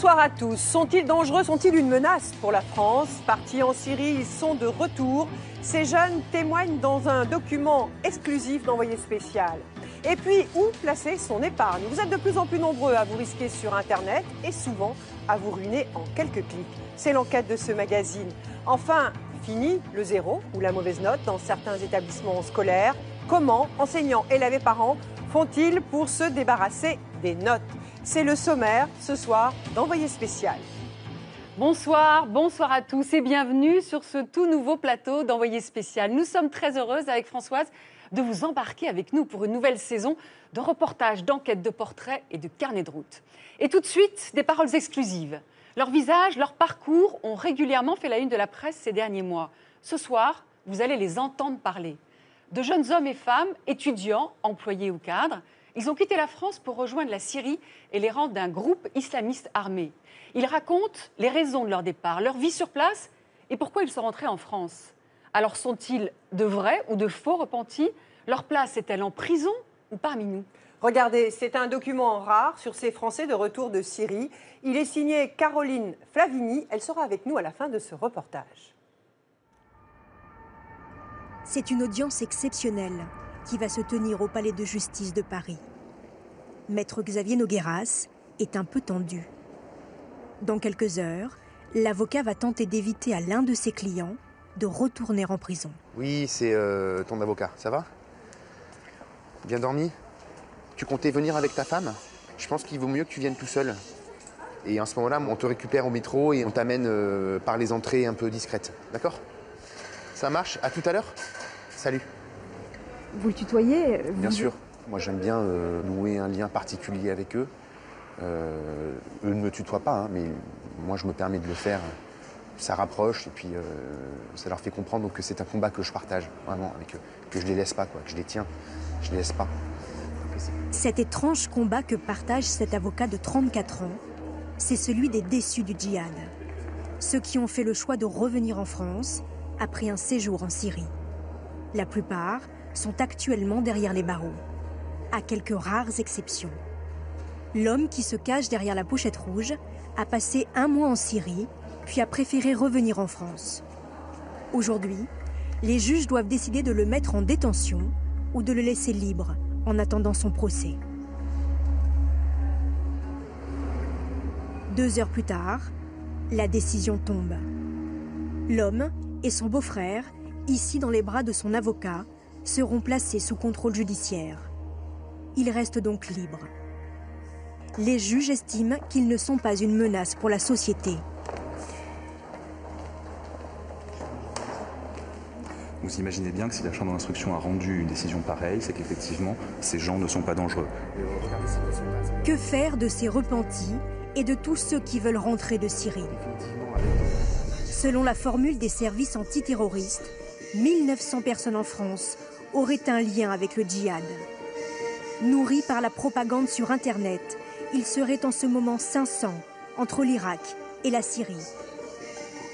Bonsoir à tous. Sont-ils dangereux? Sont-ils une menace pour la France? Partis en Syrie, ils sont de retour. Ces jeunes témoignent dans un document exclusif d'Envoyé spécial. Et puis, où placer son épargne? Vous êtes de plus en plus nombreux à vous risquer sur Internet et souvent à vous ruiner en quelques clics. C'est l'enquête de ce magazine. Enfin, fini le zéro ou la mauvaise note dans certains établissements scolaires. Comment enseignants, élèves et parents font-ils pour se débarrasser des notes? C'est le sommaire ce soir d'Envoyé spécial. Bonsoir à tous et bienvenue sur ce tout nouveau plateau d'Envoyé spécial. Nous sommes très heureuses avec Françoise de vous embarquer avec nous pour une nouvelle saison de reportages, d'enquêtes, de portraits et de carnets de route. Et tout de suite, des paroles exclusives. Leurs visages, leurs parcours ont régulièrement fait la une de la presse ces derniers mois. Ce soir, vous allez les entendre parler. De jeunes hommes et femmes, étudiants, employés ou cadres, ils ont quitté la France pour rejoindre la Syrie et les rangs d'un groupe islamiste armé. Ils racontent les raisons de leur départ, leur vie sur place et pourquoi ils sont rentrés en France. Alors sont-ils de vrais ou de faux repentis? Leur place est-elle en prison ou parmi nous? Regardez, c'est un document rare sur ces Français de retour de Syrie. Il est signé Caroline Flavini. Elle sera avec nous à la fin de ce reportage. C'est une audience exceptionnelle qui va se tenir au palais de justice de Paris. Maître Xavier Nogueras est un peu tendu. Dans quelques heures, l'avocat va tenter d'éviter à l'un de ses clients de retourner en prison. Oui, c'est ton avocat, ça va? Bien dormi? Tu comptais venir avec ta femme? Je pense qu'il vaut mieux que tu viennes tout seul. Et en ce moment-là, on te récupère au métro et on t'amène par les entrées un peu discrètes. D'accord? Ça marche? À tout à l'heure? Salut. Vous le tutoyez? Bien sûr. Moi, j'aime bien nouer un lien particulier avec eux. Eux ne me tutoient pas, hein, mais moi, je me permets de le faire. Ça rapproche et puis ça leur fait comprendre que c'est un combat que je partage vraiment avec eux. Que je les laisse pas, quoi, que je les tiens. Je les laisse pas. Cet étrange combat que partage cet avocat de 34 ans, c'est celui des déçus du djihad. Ceux qui ont fait le choix de revenir en France après un séjour en Syrie. La plupart sont actuellement derrière les barreaux, à quelques rares exceptions. L'homme qui se cache derrière la pochette rouge a passé 1 mois en Syrie, puis a préféré revenir en France. Aujourd'hui, les juges doivent décider de le mettre en détention ou de le laisser libre en attendant son procès. 2 heures plus tard, la décision tombe. L'homme et son beau-frère, ici dans les bras de son avocat, seront placés sous contrôle judiciaire. Ils restent donc libres. Les juges estiment qu'ils ne sont pas une menace pour la société. Vous imaginez bien que si la chambre d'instruction a rendu une décision pareille, c'est qu'effectivement, ces gens ne sont pas dangereux. Que faire de ces repentis et de tous ceux qui veulent rentrer de Syrie? Selon la formule des services antiterroristes, 1900 personnes en France auraient un lien avec le djihad. Nourris par la propagande sur Internet, il serait en ce moment 500 entre l'Irak et la Syrie.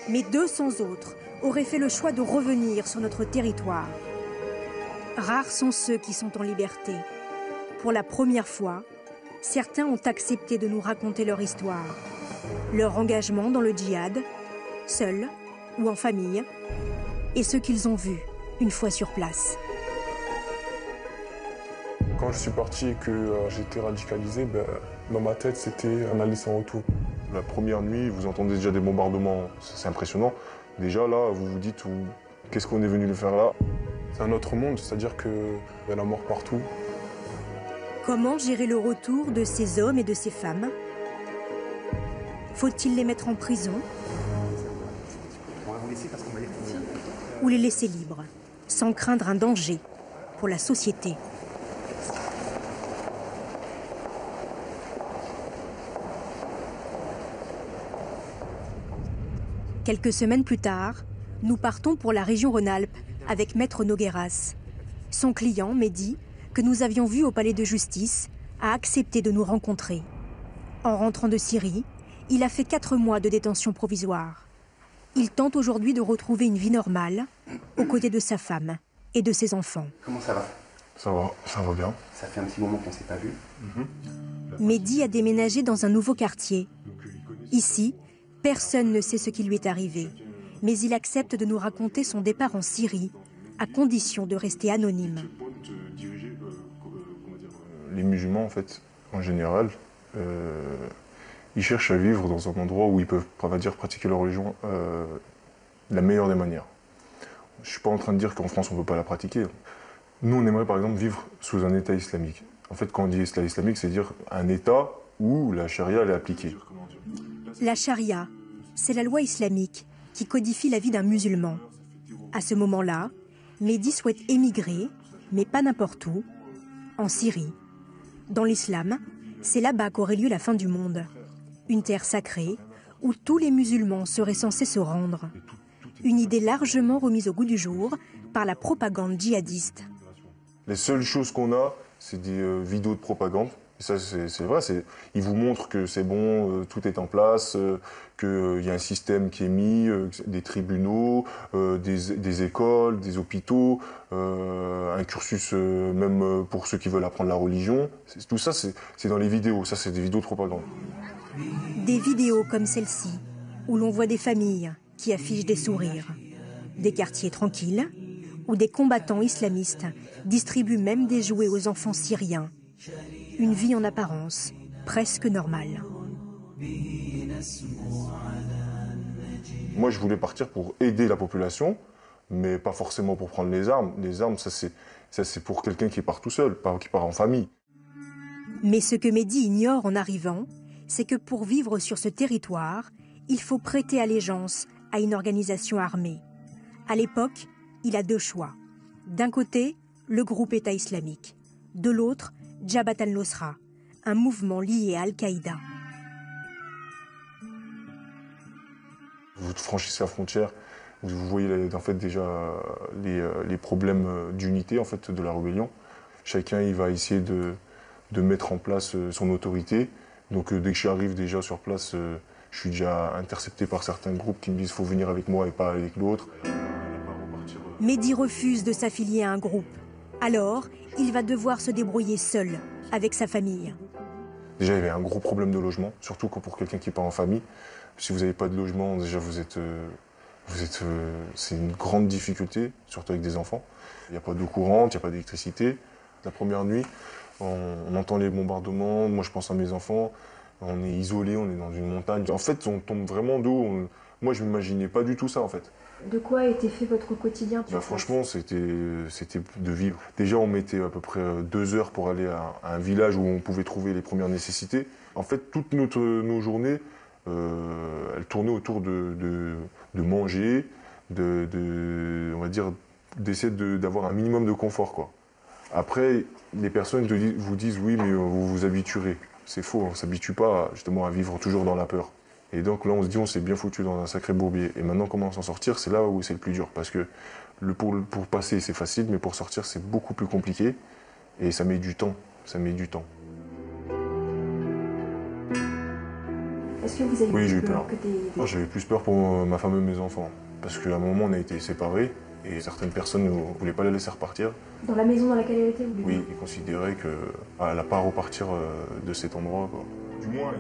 Mais 200 autres auraient fait le choix de revenir sur notre territoire. Rares sont ceux qui sont en liberté. Pour la première fois, certains ont accepté de nous raconter leur histoire, leur engagement dans le djihad, seuls ou en famille, et ce qu'ils ont vu une fois sur place. Quand je suis parti et que j'étais radicalisé, dans ma tête, c'était un aller sans retour. La première nuit, vous entendez déjà des bombardements, c'est impressionnant. Déjà là, vous vous dites, qu'est-ce qu'on est venu le faire là? C'est un autre monde, c'est-à-dire qu'il y a la mort partout. Comment gérer le retour de ces hommes et de ces femmes? Faut-il les mettre en prison? Ou les laisser libres, sans craindre un danger pour la société? Quelques semaines plus tard, nous partons pour la région Rhône-Alpes avec Maître Nogueras. Son client, Mehdi, que nous avions vu au palais de justice, a accepté de nous rencontrer. En rentrant de Syrie, il a fait 4 mois de détention provisoire. Il tente aujourd'hui de retrouver une vie normale, aux côtés de sa femme et de ses enfants. Comment ça va? Ça va bien. Ça fait un petit moment qu'on ne s'est pas vu. Mehdi a déménagé dans un nouveau quartier. Ici, personne ne sait ce qui lui est arrivé, mais il accepte de nous raconter son départ en Syrie, à condition de rester anonyme. Les musulmans, en fait, en général, ils cherchent à vivre dans un endroit où ils peuvent, on va dire, pratiquer leur religion de la meilleure des manières. Je ne suis pas en train de dire qu'en France, on ne peut pas la pratiquer. Nous, on aimerait, par exemple, vivre sous un État islamique. En fait, quand on dit État islamique, c'est dire un État où la charia elle est appliquée. La charia, c'est la loi islamique qui codifie la vie d'un musulman. À ce moment-là, Mehdi souhaite émigrer, mais pas n'importe où, en Syrie. Dans l'islam, c'est là-bas qu'aurait lieu la fin du monde. Une terre sacrée où tous les musulmans seraient censés se rendre. Une idée largement remise au goût du jour par la propagande djihadiste. Les seules choses qu'on a, c'est des vidéos de propagande. Et ça, c'est vrai, ils vous montrent que c'est bon, tout est en place, qu'il y a un système qui est mis, des tribunaux, des écoles, des hôpitaux, un cursus même pour ceux qui veulent apprendre la religion. Tout ça, c'est dans les vidéos. Ça, c'est des vidéos de propagande. Des vidéos comme celle-ci, où l'on voit des familles qui affichent des sourires, des quartiers tranquilles, où des combattants islamistes distribuent même des jouets aux enfants syriens. Une vie en apparence presque normale. Moi, je voulais partir pour aider la population, mais pas forcément pour prendre les armes. Les armes, ça c'est pour quelqu'un qui part tout seul, pas qui part en famille. Mais ce que Mehdi ignore en arrivant, c'est que pour vivre sur ce territoire, il faut prêter allégeance à une organisation armée. À l'époque, il a deux choix. D'un côté, le groupe État islamique. De l'autre, Jabhat al-Nusra, un mouvement lié à Al-Qaïda. Vous franchissez la frontière, vous voyez en fait déjà les problèmes d'unité en fait de la rébellion. Chacun il va essayer de mettre en place son autorité. Donc dès que j'arrive déjà sur place, je suis déjà intercepté par certains groupes qui me disent faut venir avec moi et pas avec l'autre. Mehdi refuse de s'affilier à un groupe. Alors, il va devoir se débrouiller seul, avec sa famille. Déjà, il y avait un gros problème de logement, surtout pour quelqu'un qui part en famille. Si vous n'avez pas de logement, déjà, c'est une grande difficulté, surtout avec des enfants. Il n'y a pas d'eau courante, il n'y a pas d'électricité. La première nuit, on entend les bombardements, moi je pense à mes enfants, on est isolé, on est dans une montagne. En fait, on tombe vraiment d'eau. Moi, je ne m'imaginais pas du tout ça, en fait. De quoi était fait votre quotidien? Franchement, c'était de vivre. Déjà, on mettait à peu près 2 heures pour aller à un village où on pouvait trouver les premières nécessités. En fait, toutes nos journées, elles tournaient autour de manger, on va dire, d'essayer d'avoir un minimum de confort, quoi. Après, les personnes vous disent oui, mais vous vous habituerez. C'est faux, on ne s'habitue pas justement à vivre toujours dans la peur. Et donc là, on se dit, on s'est bien foutu dans un sacré bourbier. Et maintenant, comment s'en sortir, c'est là où c'est le plus dur. Parce que pour passer, c'est facile, mais pour sortir, c'est beaucoup plus compliqué. Et ça met du temps. Ça met du temps. Est-ce que vous avez Oui, j'ai eu peur peur. J'avais plus peur pour ma femme et mes enfants. Parce qu'à un moment, on a été séparés. Et certaines personnes ne voulaient pas la laisser repartir. Dans la maison dans laquelle elle était, vous? Oui, ils considéraient qu'elle n'a pas à repartir de cet endroit, quoi. Du moins,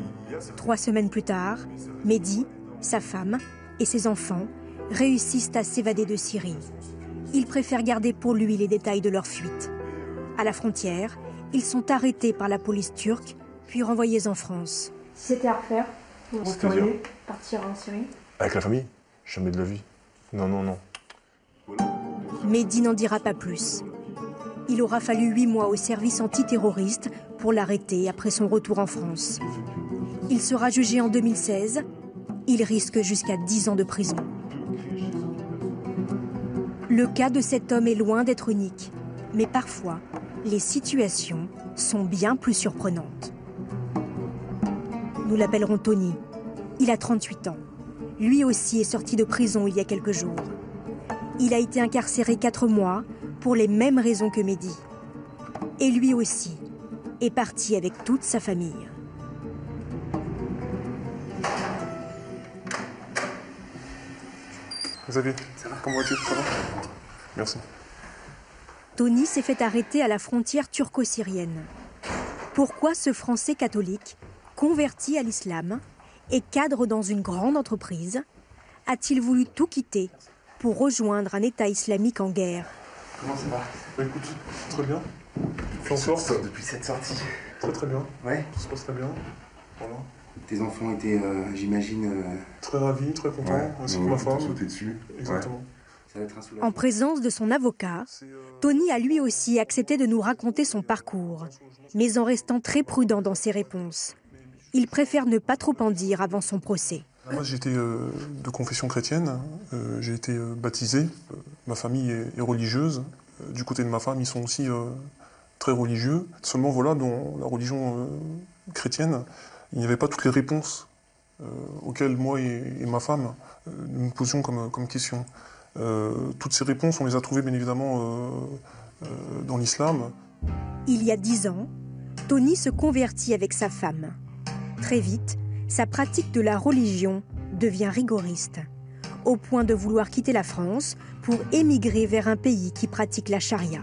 3 semaines plus tard, Mehdi, sa femme et ses enfants réussissent à s'évader de Syrie. Il préfère garder pour lui les détails de leur fuite. À la frontière, ils sont arrêtés par la police turque, puis renvoyés en France. Si c'était à refaire, vous pourriez partir en Syrie? Avec la famille? Jamais de la vie. Non, non, non. Mehdi n'en dira pas plus. Il aura fallu 8 mois au service antiterroriste pour l'arrêter après son retour en France. Il sera jugé en 2016. Il risque jusqu'à 10 ans de prison. Le cas de cet homme est loin d'être unique. Mais parfois, les situations sont bien plus surprenantes. Nous l'appellerons Tony. Il a 38 ans. Lui aussi est sorti de prison il y a quelques jours. Il a été incarcéré 4 mois pour les mêmes raisons que Mehdi. Et lui aussi est parti avec toute sa famille. Xavier, comment vas-tu? Ça va? Merci. Tony s'est fait arrêter à la frontière turco-syrienne. Pourquoi ce Français catholique, converti à l'islam, et cadre dans une grande entreprise, a-t-il voulu tout quitter pour rejoindre un État islamique en guerre? Comment ça va? Bah écoute, très bien. Tu en sortes Depuis cette sortie. Très bien. Ouais. Ça se passe très bien. Voilà. Tes enfants étaient, j'imagine... Très ravis, très contents, ainsi que ma femme. Sauter dessus. Exactement. Ça va être un soulagement. En présence de son avocat, Tony a lui aussi accepté de nous raconter son parcours, mais en restant très prudent dans ses réponses. Il préfère ne pas trop en dire avant son procès. Moi, j'ai été de confession chrétienne, j'ai été baptisé. Ma famille est religieuse. Du côté de ma femme, ils sont aussi très religieux. Seulement, voilà, dans la religion chrétienne, il n'y avait pas toutes les réponses auxquelles moi et ma femme nous posions comme question. Toutes ces réponses, on les a trouvées bien évidemment dans l'islam. Il y a 10 ans, Tony se convertit avec sa femme. Très vite, sa pratique de la religion devient rigoriste, au point de vouloir quitter la France pour émigrer vers un pays qui pratique la charia.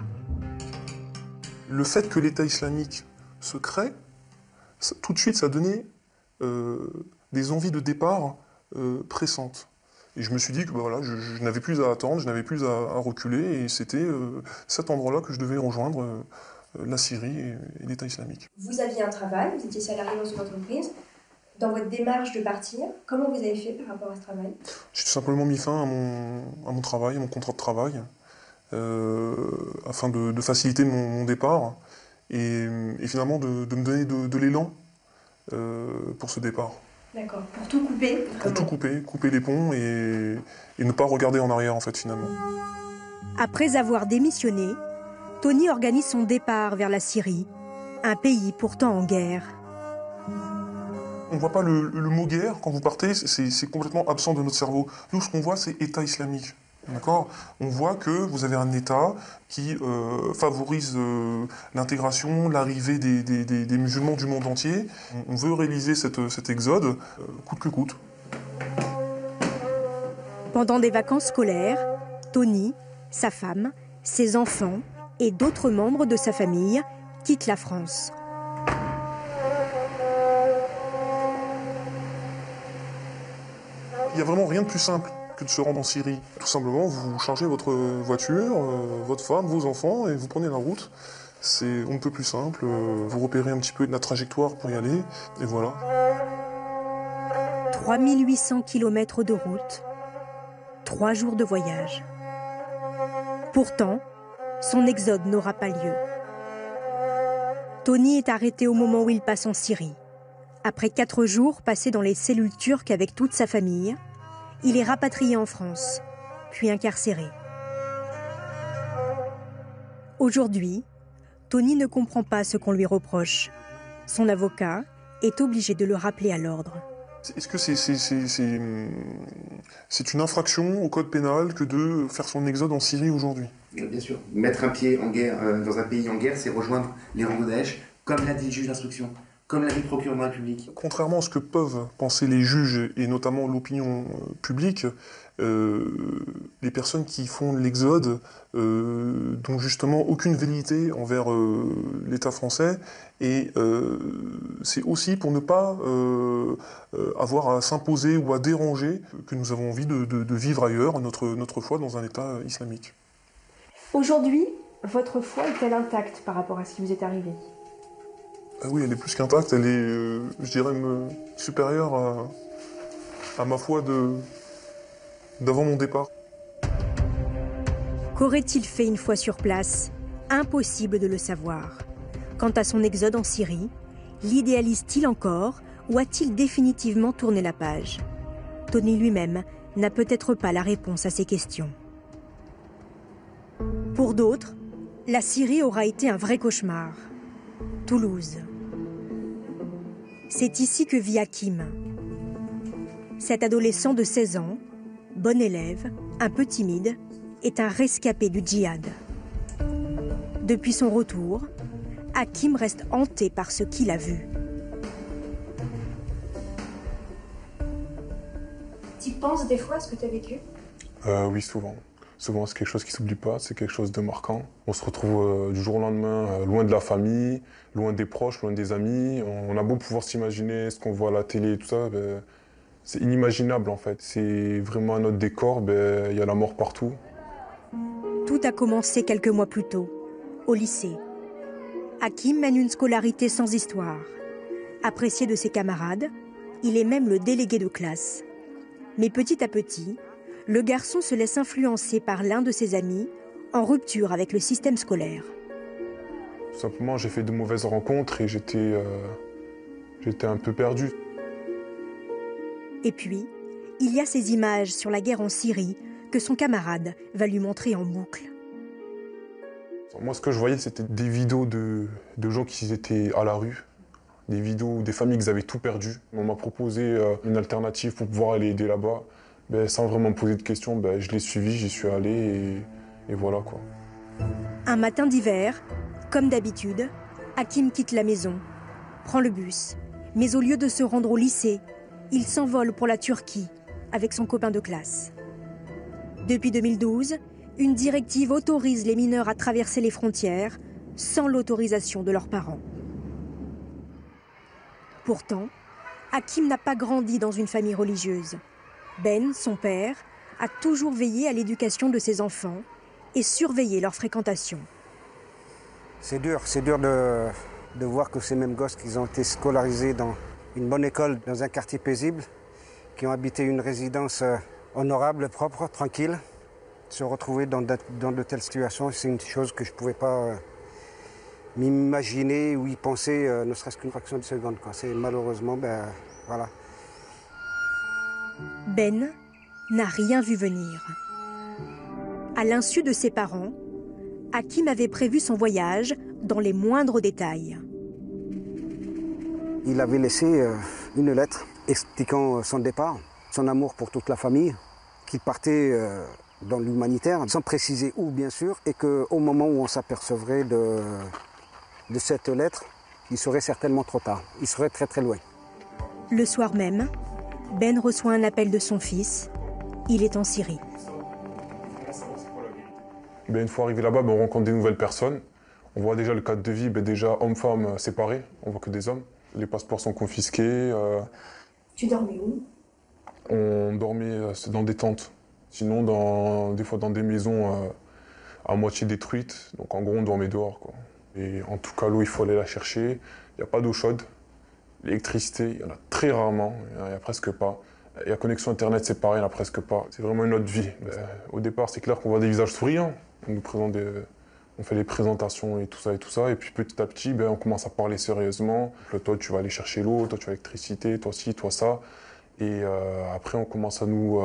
Le fait que l'État islamique se crée, tout de suite, ça a donné des envies de départ pressantes. Et je me suis dit que voilà, je n'avais plus à attendre, je n'avais plus à reculer, et c'était cet endroit-là que je devais rejoindre la Syrie et l'État islamique. Vous aviez un travail, vous étiez salarié dans une entreprise. Dans votre démarche de partir, comment vous avez fait par rapport à ce travail? J'ai tout simplement mis fin à mon travail, à mon contrat de travail, afin de faciliter mon départ et finalement de me donner de l'élan pour ce départ. D'accord, pour tout couper? Pour tout couper les ponts et ne pas regarder en arrière en fait finalement. Après avoir démissionné, Tony organise son départ vers la Syrie, un pays pourtant en guerre. On ne voit pas le mot guerre quand vous partez, c'est complètement absent de notre cerveau. Nous, ce qu'on voit, c'est État islamique. D'accord ? On voit que vous avez un État qui favorise l'intégration, l'arrivée des musulmans du monde entier. On veut réaliser cet exode, coûte que coûte. Pendant des vacances scolaires, Tony, sa femme, ses enfants et d'autres membres de sa famille quittent la France. Il n'y a vraiment rien de plus simple que de se rendre en Syrie. Tout simplement, vous chargez votre voiture, votre femme, vos enfants, et vous prenez la route. C'est on ne peut plus simple, vous repérez un petit peu la trajectoire pour y aller, et voilà. 3800 km de route, 3 jours de voyage. Pourtant, son exode n'aura pas lieu. Tony est arrêté au moment où il passe en Syrie. Après 4 jours passés dans les cellules turques avec toute sa famille, il est rapatrié en France, puis incarcéré. Aujourd'hui, Tony ne comprend pas ce qu'on lui reproche. Son avocat est obligé de le rappeler à l'ordre. Est-ce que c'est une infraction au code pénal que de faire son exode en Syrie aujourd'hui? Bien sûr. Mettre un pied en guerre, dans un pays en guerre, c'est rejoindre les rangs de Daesh, comme l'a dit le juge d'instruction. Comme l'a dit le procureur de la République. Contrairement à ce que peuvent penser les juges et notamment l'opinion publique, les personnes qui font l'exode n'ont justement aucune velléité envers l'État français et c'est aussi pour ne pas avoir à s'imposer ou à déranger que nous avons envie de vivre ailleurs notre foi dans un État islamique. Aujourd'hui, votre foi est-elle intacte par rapport à ce qui vous est arrivé? Ah oui, elle est plus qu'intacte, elle est, je dirais, supérieure à ma foi d'avant mon départ. Qu'aurait-il fait une fois sur place? Impossible de le savoir. Quant à son exode en Syrie, l'idéalise-t-il encore ou a-t-il définitivement tourné la page? Tony lui-même n'a peut-être pas la réponse à ces questions. Pour d'autres, la Syrie aura été un vrai cauchemar. Toulouse. C'est ici que vit Hakim. Cet adolescent de 16 ans, bon élève, un peu timide, est un rescapé du djihad. Depuis son retour, Hakim reste hanté par ce qu'il a vu. Tu penses des fois à ce que tu as vécu? Oui, souvent. Souvent, c'est quelque chose qui ne s'oublie pas, c'est quelque chose de marquant. On se retrouve du jour au lendemain loin de la famille, loin des proches, loin des amis. On a beau pouvoir s'imaginer ce qu'on voit à la télé et tout ça, c'est inimaginable en fait. C'est vraiment un autre décor, il y a la mort partout. Tout a commencé quelques mois plus tôt, au lycée. Hakim mène une scolarité sans histoire. Apprécié de ses camarades, il est même le délégué de classe. Mais petit à petit, le garçon se laisse influencer par l'un de ses amis, en rupture avec le système scolaire. Tout simplement, j'ai fait de mauvaises rencontres et j'étais un peu perdu. Et puis, il y a ces images sur la guerre en Syrie que son camarade va lui montrer en boucle. Moi, ce que je voyais, c'était des vidéos de gens qui étaient à la rue, des vidéos des familles qui avaient tout perdu. On m'a proposé une alternative pour pouvoir aller aider là-bas. Sans vraiment me poser de questions, je l'ai suivi, j'y suis allé et voilà quoi. Un matin d'hiver, comme d'habitude, Hakim quitte la maison, prend le bus, mais au lieu de se rendre au lycée, il s'envole pour la Turquie avec son copain de classe. Depuis 2012, une directive autorise les mineurs à traverser les frontières sans l'autorisation de leurs parents. Pourtant, Hakim n'a pas grandi dans une famille religieuse. Ben, son père, a toujours veillé à l'éducation de ses enfants et surveillé leur fréquentation. C'est dur de voir que ces mêmes gosses qui ont été scolarisés dans une bonne école, dans un quartier paisible, qui ont habité une résidence honorable, propre, tranquille, se retrouver dans de telles situations, c'est une chose que je ne pouvais pas m'imaginer ou y penser, ne serait-ce qu'une fraction de seconde. C'est malheureusement, voilà. Ben n'a rien vu venir. À l'insu de ses parents, Hakim avait prévu son voyage dans les moindres détails. Il avait laissé une lettre expliquant son départ, son amour pour toute la famille, qu'il partait dans l'humanitaire, sans préciser où bien sûr, et qu'au moment où on s'apercevrait de cette lettre, il serait certainement trop tard. Il serait très très loin. Le soir même, Ben reçoit un appel de son fils. Il est en Syrie. Une fois arrivé là-bas, on rencontre des nouvelles personnes. On voit déjà le cadre de vie, déjà hommes-femmes séparés. On voit que des hommes. Les passeports sont confisqués. Tu dormais où? On dormait dans des tentes. Sinon, des fois dans des maisons à moitié détruites. Donc en gros, on dormait dehors, quoi. Et en tout cas, l'eau, il faut aller la chercher. Il n'y a pas d'eau chaude. L'électricité, il y en a très rarement. Il n'y a presque pas. Et la connexion Internet, c'est pareil, il n'y en a presque pas. C'est vraiment une autre vie. Au départ, c'est clair qu'on voit des visages souriants. On fait les présentations et tout ça. Et puis petit à petit, on commence à parler sérieusement. Toi, tu vas aller chercher l'eau, toi, tu as l'électricité, toi ci, toi ça. Et après, on commence à nous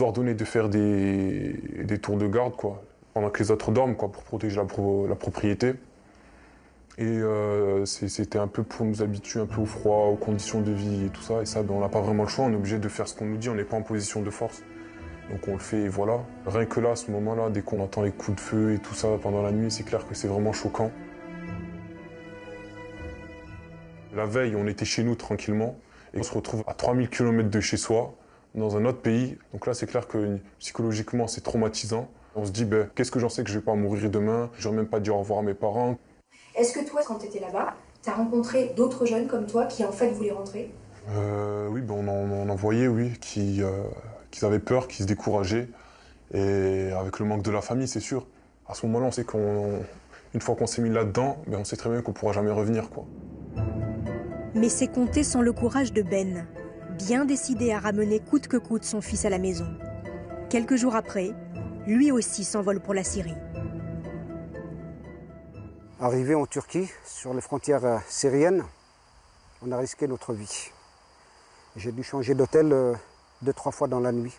ordonner de faire des tours de garde, quoi, pendant que les autres dorment, quoi, pour protéger la propriété. Et c'était un peu pour nous habituer un peu au froid, aux conditions de vie et tout ça. Et ça, on n'a pas vraiment le choix, on est obligé de faire ce qu'on nous dit, on n'est pas en position de force. Donc on le fait et voilà. Rien que là, à ce moment-là, dès qu'on entend les coups de feu et tout ça pendant la nuit, c'est clair que c'est vraiment choquant. La veille, on était chez nous tranquillement et on se retrouve à 3000 km de chez soi, dans un autre pays. Donc là, c'est clair que psychologiquement, c'est traumatisant. On se dit, qu'est-ce que j'en sais que je vais pas mourir demain? Je n'aurais même pas dit au revoir à mes parents. Est-ce que toi, quand tu étais là-bas, tu as rencontré d'autres jeunes comme toi qui en fait voulaient rentrer? Oui, on en voyait, oui, qui avaient peur, qui se décourageaient. Et avec le manque de la famille, c'est sûr. À ce moment-là, on sait qu'une fois qu'on s'est mis là-dedans, on sait très bien qu'on ne pourra jamais revenir, quoi. Mais c'est compter sans le courage de Ben, bien décidé à ramener coûte que coûte son fils à la maison. Quelques jours après, lui aussi s'envole pour la Syrie. Arrivé en Turquie, sur les frontières syriennes, on a risqué notre vie. J'ai dû changer d'hôtel 2-3 fois dans la nuit.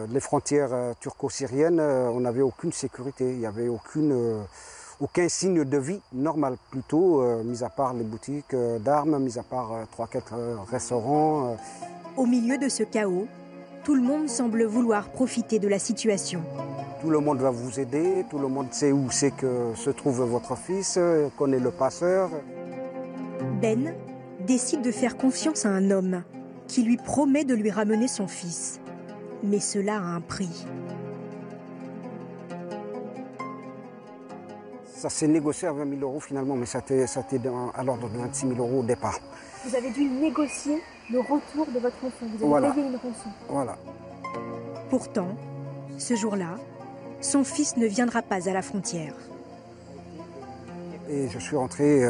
Les frontières turco-syriennes, on n'avait aucune sécurité, il n'y avait aucun signe de vie normal, plutôt, mis à part les boutiques d'armes, mis à part 3-4 restaurants. Au milieu de ce chaos, tout le monde semble vouloir profiter de la situation. Tout le monde va vous aider, tout le monde sait où c'est que se trouve votre fils, connaît le passeur. Ben décide de faire confiance à un homme qui lui promet de lui ramener son fils. Mais cela a un prix. Ça s'est négocié à 20 000 euros finalement, mais ça était à l'ordre de 26 000 euros au départ. Vous avez dû négocier le retour de votre enfant. Vous avez payé une rançon. Voilà. Pourtant, ce jour-là, son fils ne viendra pas à la frontière. Et je suis rentré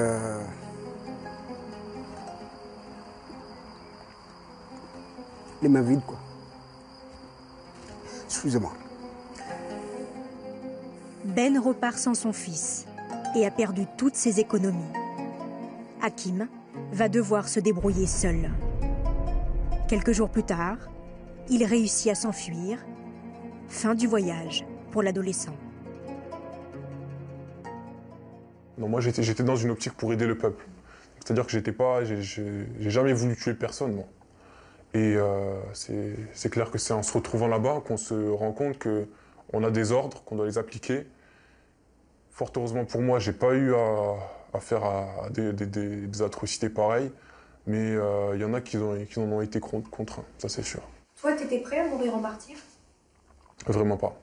les mains vides, quoi. Excusez-moi. Ben repart sans son fils et a perdu toutes ses économies. Hakim va devoir se débrouiller seul. Quelques jours plus tard, il réussit à s'enfuir. Fin du voyage pour l'adolescent. Non, moi j'étais dans une optique pour aider le peuple. C'est-à-dire que j'ai jamais voulu tuer personne, moi. Et c'est clair que c'est en se retrouvant là-bas qu'on se rend compte qu'on a des ordres, qu'on doit les appliquer. Fort heureusement pour moi, j'ai pas eu à faire des atrocités pareilles, mais il y en a qui en ont été contraints, ça c'est sûr. Toi, tu étais prêt à mourir en martyr? Vraiment pas.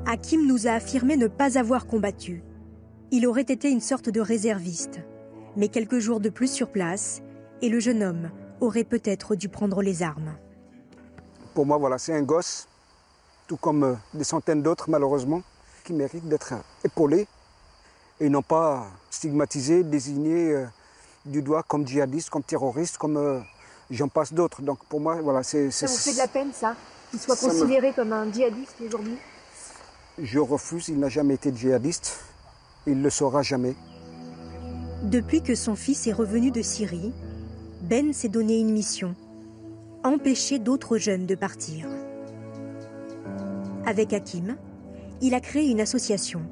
Hakim nous a affirmé ne pas avoir combattu. Il aurait été une sorte de réserviste. Mais quelques jours de plus sur place, et le jeune homme aurait peut-être dû prendre les armes. Pour moi, voilà, c'est un gosse, tout comme des centaines d'autres, malheureusement, qui méritent d'être épaulés et non pas stigmatisés, désignés du doigt comme djihadistes, comme terroristes, comme j'en passe d'autres. Donc pour moi, voilà, c'est... Ça vous fait de la peine, ça? Qu'il soit considéré comme un djihadiste aujourd'hui? Je refuse, il n'a jamais été djihadiste, il ne le sera jamais. Depuis que son fils est revenu de Syrie, Ben s'est donné une mission, empêcher d'autres jeunes de partir. Avec Hakim, il a créé une association.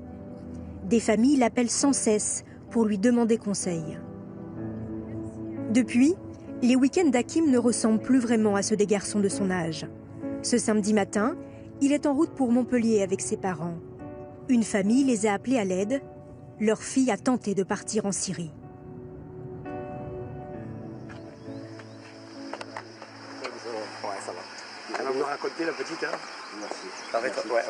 Des familles l'appellent sans cesse pour lui demander conseil. Depuis, les week-ends d'Hakim ne ressemblent plus vraiment à ceux des garçons de son âge. Ce samedi matin, il est en route pour Montpellier avec ses parents. Une famille les a appelés à l'aide. Leur fille a tenté de partir en Syrie. Ouais, ça va. Elle va vous raconter la petite, hein? Merci. Arrête, ouais.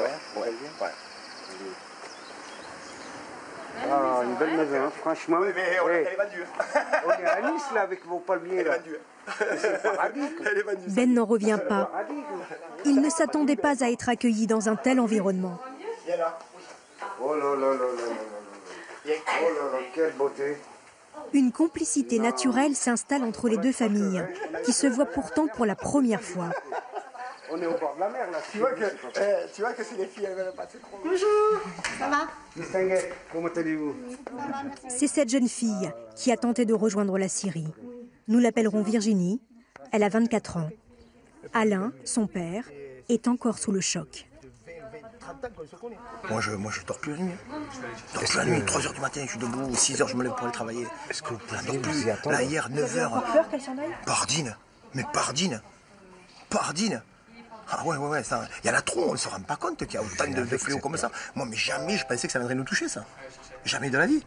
Ah, une belle maison, hein, franchement. Oui, mais elle est vendue. On est à Nice, là, avec vos palmiers, là. C'est paradis. Elle est vendue. Ben n'en revient pas. Il ne s'attendait pas à être accueilli dans un tel environnement. Viens là. Oh là là là là là. Oh là là, quelle beauté. Une complicité naturelle s'installe entre les deux familles, qui se voient pourtant pour la première fois. On est au bord de la mer, là. Tu vois que c'est les filles, elles veulent passer trop. Bonjour, ça va? Distingué, comment allez-vous? C'est cette jeune fille qui a tenté de rejoindre la Syrie. Nous l'appellerons Virginie. Elle a 24 ans. Alain, son père, est encore sous le choc. Moi, je dors plus la nuit. Je dors plus la nuit, 3h du matin, je suis debout, 6h, je me lève pour aller travailler. Est-ce que vous Je dors plus. y attendre? Là, hier, 9h. peur qu'elle s'en aille? Pardine. Mais pardine. Ah ouais, ça. Il y en a trop, on ne se rend pas compte qu'il y a autant de fléaux comme ça. Moi, mais jamais je pensais que ça viendrait nous toucher, ça. Jamais de la vie.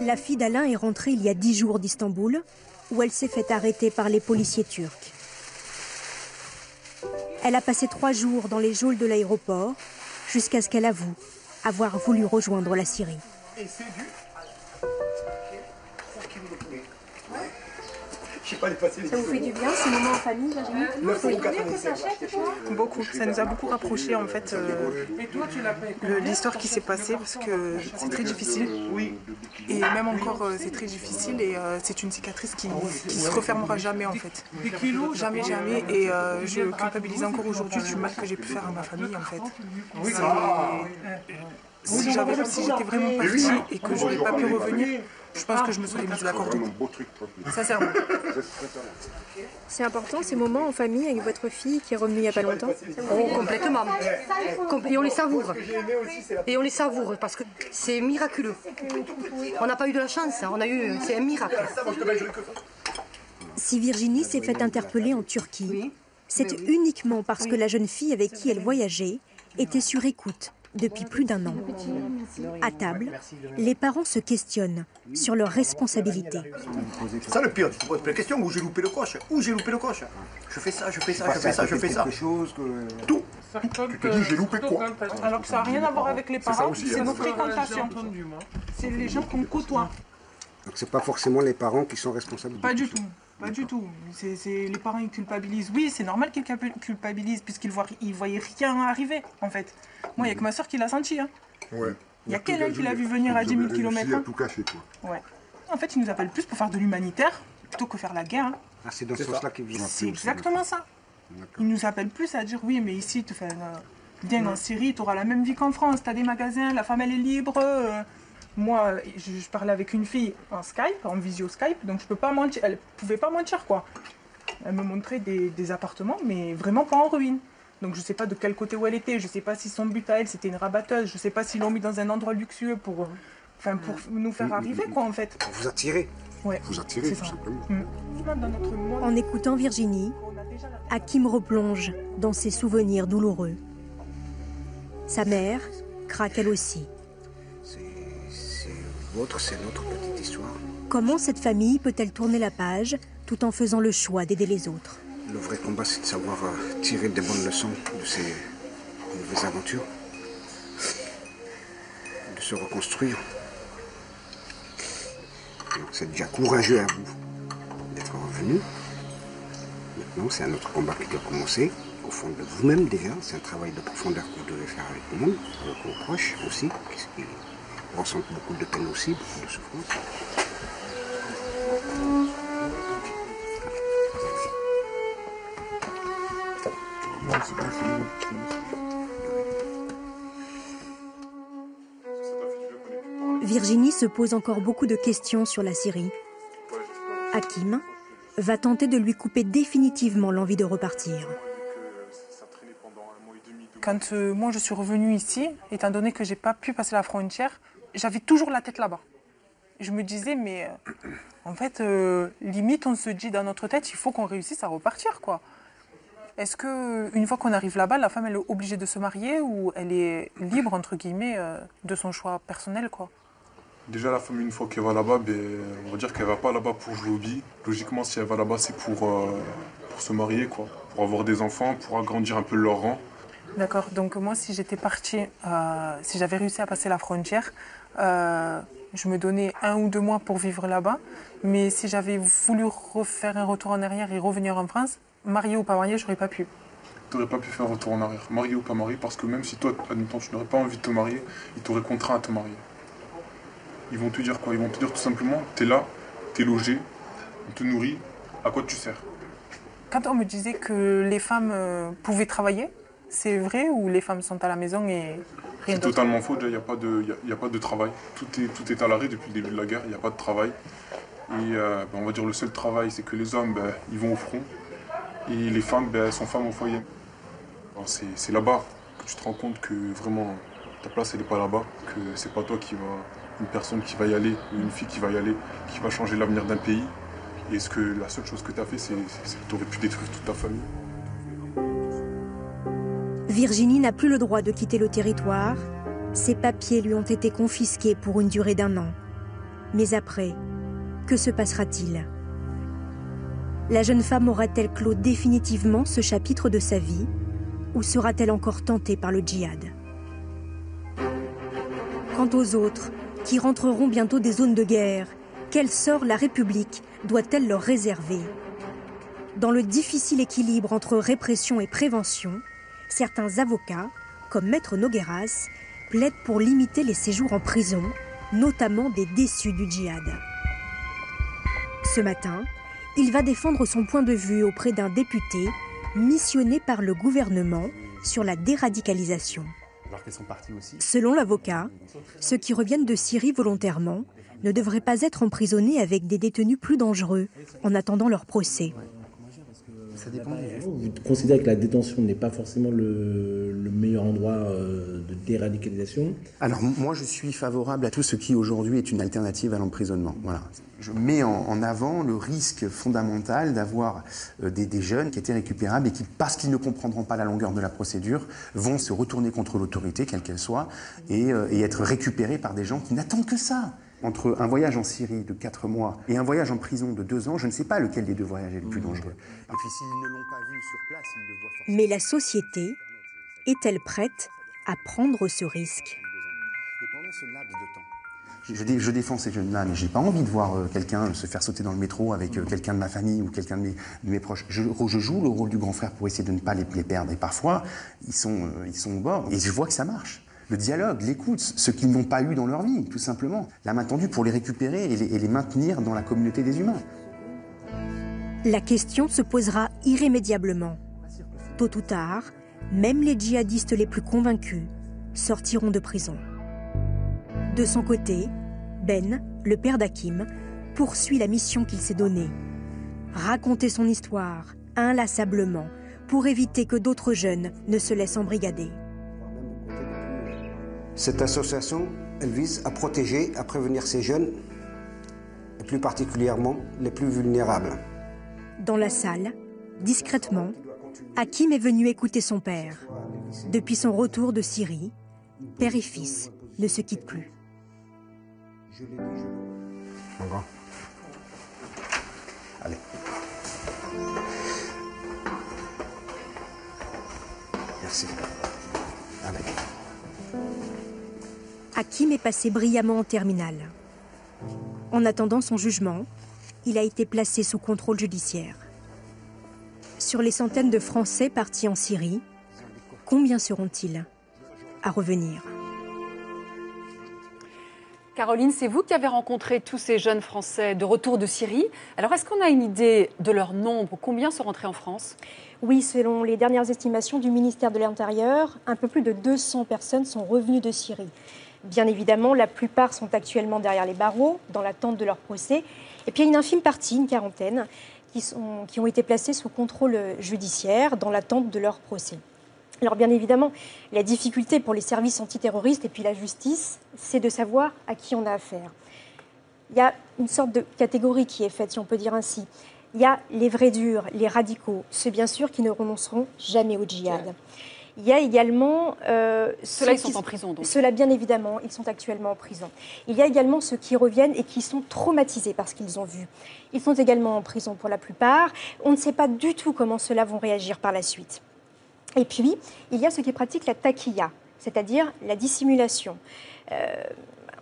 La fille d'Alain est rentrée il y a 10 jours d'Istanbul, où elle s'est fait arrêter par les policiers turcs. Elle a passé 3 jours dans les geôles de l'aéroport, jusqu'à ce qu'elle avoue avoir voulu rejoindre la Syrie. Et c'est du... Je sais pas les passer les... Ça vous fait du bien, ces moments en famille, Virginie? Beaucoup, ça nous a beaucoup rapprochés en fait, l'histoire qui s'est passée parce que c'est très difficile et même encore c'est très difficile et c'est une cicatrice qui se refermera jamais en fait, jamais et je culpabilise encore aujourd'hui du mal que j'ai pu faire à ma famille en fait. Si j'étais vraiment partie et que je n'aurais pas pu revenir, je pense que je me serais mise la corde. Sincèrement. C'est important ces moments en famille avec votre fille qui est revenue il n'y a pas longtemps? Oh, complètement. Et on les savoure. Et on les savoure parce que c'est miraculeux. On n'a pas eu de la chance, c'est un miracle. Si Virginie s'est fait interpeller en Turquie, c'est uniquement parce que la jeune fille avec qui elle voyageait était sur écoute depuis plus d'1 an. À table, les parents se questionnent sur leurs responsabilités. C'est ça le pire, tu te poses plein de questions, où j'ai loupé le coche, Je fais ça, je fais ça. Tout. Tu te dis j'ai loupé quoi? Alors que ça n'a rien à voir avec les parents, c'est nos fréquentations. C'est les gens qu'on côtoie. Donc c'est pas forcément les parents qui sont responsables. Pas du tout. Pas du tout. Les parents ils culpabilisent. Oui, c'est normal qu'ils culpabilisent puisqu'ils voyaient rien arriver en fait. Moi, il n'y a que ma soeur qui l'a senti. Hein. Ouais. Il y a qu'elle qui l'a vu venir à 10 000 km. Il a tout caché, quoi. Ouais. En fait, ils nous appellent plus pour faire de l'humanitaire plutôt que faire la guerre. Hein. Ah, c'est dans ce sens-là qu'ils vous appellent. C'est exactement ça. Ils nous appellent plus à dire oui, mais ici, tu fais viens en Syrie, tu auras la même vie qu'en France. Tu as des magasins, la femme elle est libre. Moi, je parlais avec une fille en Skype, en visio Skype, donc je peux pas mentir. Elle pouvait pas mentir, quoi. Elle me montrait des appartements, mais vraiment pas en ruine. Donc je sais pas de quel côté où elle était, je sais pas si son but à elle c'était une rabatteuse, je sais pas s'ils l'ont mis dans un endroit luxueux pour nous faire arriver, quoi, en fait. Pour vous attirer. Ouais. Vous attirer, tout simplement. En écoutant Virginie, Hakim replonge dans ses souvenirs douloureux. Sa mère craque elle aussi. C'est notre petite histoire. Comment cette famille peut-elle tourner la page tout en faisant le choix d'aider les autres? Le vrai combat, c'est de savoir tirer des bonnes leçons de ces nouvelles aventures, de se reconstruire. C'est déjà courageux à vous d'être revenu. Maintenant, c'est un autre combat qui doit commencer au fond de vous-même déjà. C'est un travail de profondeur que vous devez faire avec le monde, avec vos proches aussi, qui ressentent beaucoup de peine aussi, beaucoup de souffrance. Virginie se pose encore beaucoup de questions sur la Syrie. Hakim va tenter de lui couper définitivement l'envie de repartir. Quand moi je suis revenue ici, étant donné que j'ai pas pu passer la frontière, j'avais toujours la tête là-bas. Je me disais, mais en fait, limite on se dit dans notre tête, il faut qu'on réussisse à repartir, quoi. Est-ce qu'une fois qu'on arrive là-bas, la femme elle est obligée de se marier ou elle est libre, entre guillemets, de son choix personnel, quoi? Déjà, la femme, une fois qu'elle va là-bas, on va dire qu'elle va pas là-bas pour jouer au billes. Logiquement, si elle va là-bas, c'est pour se marier, quoi. Pour avoir des enfants, pour agrandir un peu leur rang. D'accord. Donc moi, si j'étais partie, si j'avais réussi à passer la frontière, je me donnais 1 ou 2 mois pour vivre là-bas. Mais si j'avais voulu refaire un retour en arrière et revenir en France, mariée ou pas mariée, j'aurais pas pu. Tu n'aurais pas pu faire un retour en arrière, marié ou pas marié, parce que même si toi, admettons, tu n'aurais pas envie de te marier, ils t'auraient contraint à te marier. Ils vont te dire quoi? Ils vont te dire tout simplement, t'es là, t'es logé, on te nourrit, à quoi tu sers? Quand on me disait que les femmes pouvaient travailler, c'est vrai ou les femmes sont à la maison et rien d'autre? C'est totalement faux, déjà, il n'y a pas de travail. Tout est à l'arrêt depuis le début de la guerre, il n'y a pas de travail. Et on va dire le seul travail, c'est que les hommes, ils vont au front. Et les femmes, elles sont femmes au foyer. C'est là-bas que tu te rends compte que vraiment, ta place, elle n'est pas là-bas, que c'est pas toi une personne qui va y aller, une fille qui va y aller, qui va changer l'avenir d'un pays. Et la seule chose que tu as fait, c'est que tu aurais pu détruire toute ta famille. Virginie n'a plus le droit de quitter le territoire. Ses papiers lui ont été confisqués pour une durée d'1 an. Mais après, que se passera-t-il? La jeune femme aura-t-elle clos définitivement ce chapitre de sa vie ou sera-t-elle encore tentée par le djihad? Quant aux autres, qui rentreront bientôt des zones de guerre, quel sort la République doit-elle leur réserver? Dans le difficile équilibre entre répression et prévention, certains avocats, comme Maître Nogueras, plaident pour limiter les séjours en prison, notamment des déçus du djihad. Ce matin, il va défendre son point de vue auprès d'un député missionné par le gouvernement sur la déradicalisation. Selon l'avocat, ceux qui reviennent de Syrie volontairement ne devraient pas être emprisonnés avec des détenus plus dangereux en attendant leur procès. Ça dépend. Vous considérez que la détention n'est pas forcément le meilleur endroit de déradicalisation? Alors moi je suis favorable à tout ce qui aujourd'hui est une alternative à l'emprisonnement. Voilà. Je mets en avant le risque fondamental d'avoir des jeunes qui étaient récupérables et qui, parce qu'ils ne comprendront pas la longueur de la procédure, vont se retourner contre l'autorité, quelle qu'elle soit, et être récupérés par des gens qui n'attendent que ça. Entre un voyage en Syrie de 4 mois et un voyage en prison de 2 ans, je ne sais pas lequel des deux voyages est le plus dangereux. Et puis s'ils ne l'ont pas vu sur place, ils le voient forcément. Mais la société est-elle prête à prendre ce risque? Et pendant ce laps de temps, je défends ces jeunes-là, mais j'ai pas envie de voir quelqu'un se faire sauter dans le métro avec quelqu'un de ma famille ou quelqu'un de mes proches. Je joue le rôle du grand frère pour essayer de ne pas les perdre. Et parfois, ils sont au bord. Et je vois que ça marche. Le dialogue, l'écoute, ce qu'ils n'ont pas eu dans leur vie, tout simplement. La main tendue pour les récupérer et les maintenir dans la communauté des humains. La question se posera irrémédiablement. Tôt ou tard, même les djihadistes les plus convaincus sortiront de prison. De son côté, Ben, le père d'Hakim, poursuit la mission qu'il s'est donnée. Raconter son histoire inlassablement pour éviter que d'autres jeunes ne se laissent embrigader. Cette association, elle vise à protéger, à prévenir ces jeunes, et plus particulièrement les plus vulnérables. Dans la salle, discrètement, Hakim est venu écouter son père. Depuis son retour de Syrie, père et fils ne se quittent plus. Mon grand. Allez. Merci. Allez. Hakim est passé brillamment en terminale. En attendant son jugement, il a été placé sous contrôle judiciaire. Sur les centaines de Français partis en Syrie, combien seront-ils à revenir? Caroline, c'est vous qui avez rencontré tous ces jeunes Français de retour de Syrie. Alors, est-ce qu'on a une idée de leur nombre? Combien sont rentrés en France? Oui, selon les dernières estimations du ministère de l'Intérieur, un peu plus de 200 personnes sont revenues de Syrie. Bien évidemment, la plupart sont actuellement derrière les barreaux, dans l'attente de leur procès. Et puis, il y a une infime partie, une quarantaine, qui ont été placés sous contrôle judiciaire, dans l'attente de leur procès. Alors, bien évidemment, la difficulté pour les services antiterroristes et puis la justice, c'est de savoir à qui on a affaire. Il y a une sorte de catégorie qui est faite, si on peut dire ainsi. Il y a les vrais durs, les radicaux, ceux bien sûr qui ne renonceront jamais au djihad. Il y a également... Ceux-là, ils sont en prison, donc. Ceux-là, bien évidemment, ils sont actuellement en prison. Il y a également ceux qui reviennent et qui sont traumatisés par ce qu'ils ont vu. Ils sont également en prison pour la plupart. On ne sait pas du tout comment ceux-là vont réagir par la suite. Et puis, il y a ceux qui pratiquent la taqiya, c'est-à-dire la dissimulation.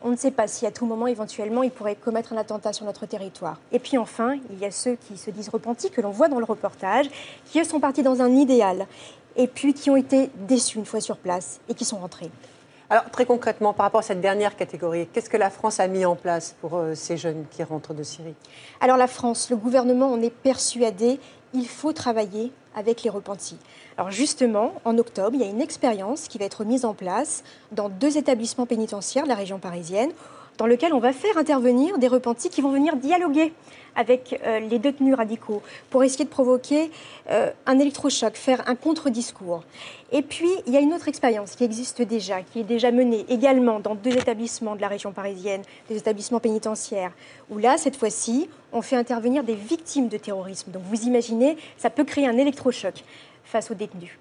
On ne sait pas si à tout moment, éventuellement, ils pourraient commettre un attentat sur notre territoire. Et puis enfin, il y a ceux qui se disent repentis, que l'on voit dans le reportage, qui eux sont partis dans un idéal, et puis qui ont été déçus une fois sur place et qui sont rentrés. Alors très concrètement, par rapport à cette dernière catégorie, qu'est-ce que la France a mis en place pour ces jeunes qui rentrent de Syrie? Alors la France, le gouvernement en est persuadé, il faut travailler avec les repentis. Alors justement, en octobre, il y a une expérience qui va être mise en place dans 2 établissements pénitentiaires de la région parisienne, dans lequel on va faire intervenir des repentis qui vont venir dialoguer avec les détenus radicaux pour essayer de provoquer un électrochoc, faire un contre-discours. Et puis, il y a une autre expérience qui existe déjà, qui est déjà menée également dans 2 établissements de la région parisienne, des établissements pénitentiaires, où là, cette fois-ci, on fait intervenir des victimes de terrorisme. Donc vous imaginez, ça peut créer un électrochoc face aux détenus.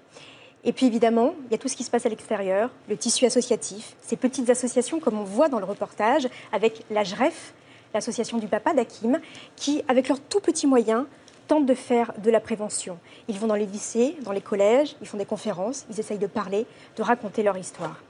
Et puis évidemment, il y a tout ce qui se passe à l'extérieur, le tissu associatif, ces petites associations comme on voit dans le reportage, avec la JREF, l'association du papa d'Hakim, qui, avec leurs tout petits moyens, tentent de faire de la prévention. Ils vont dans les lycées, dans les collèges, ils font des conférences, ils essayent de parler, de raconter leur histoire.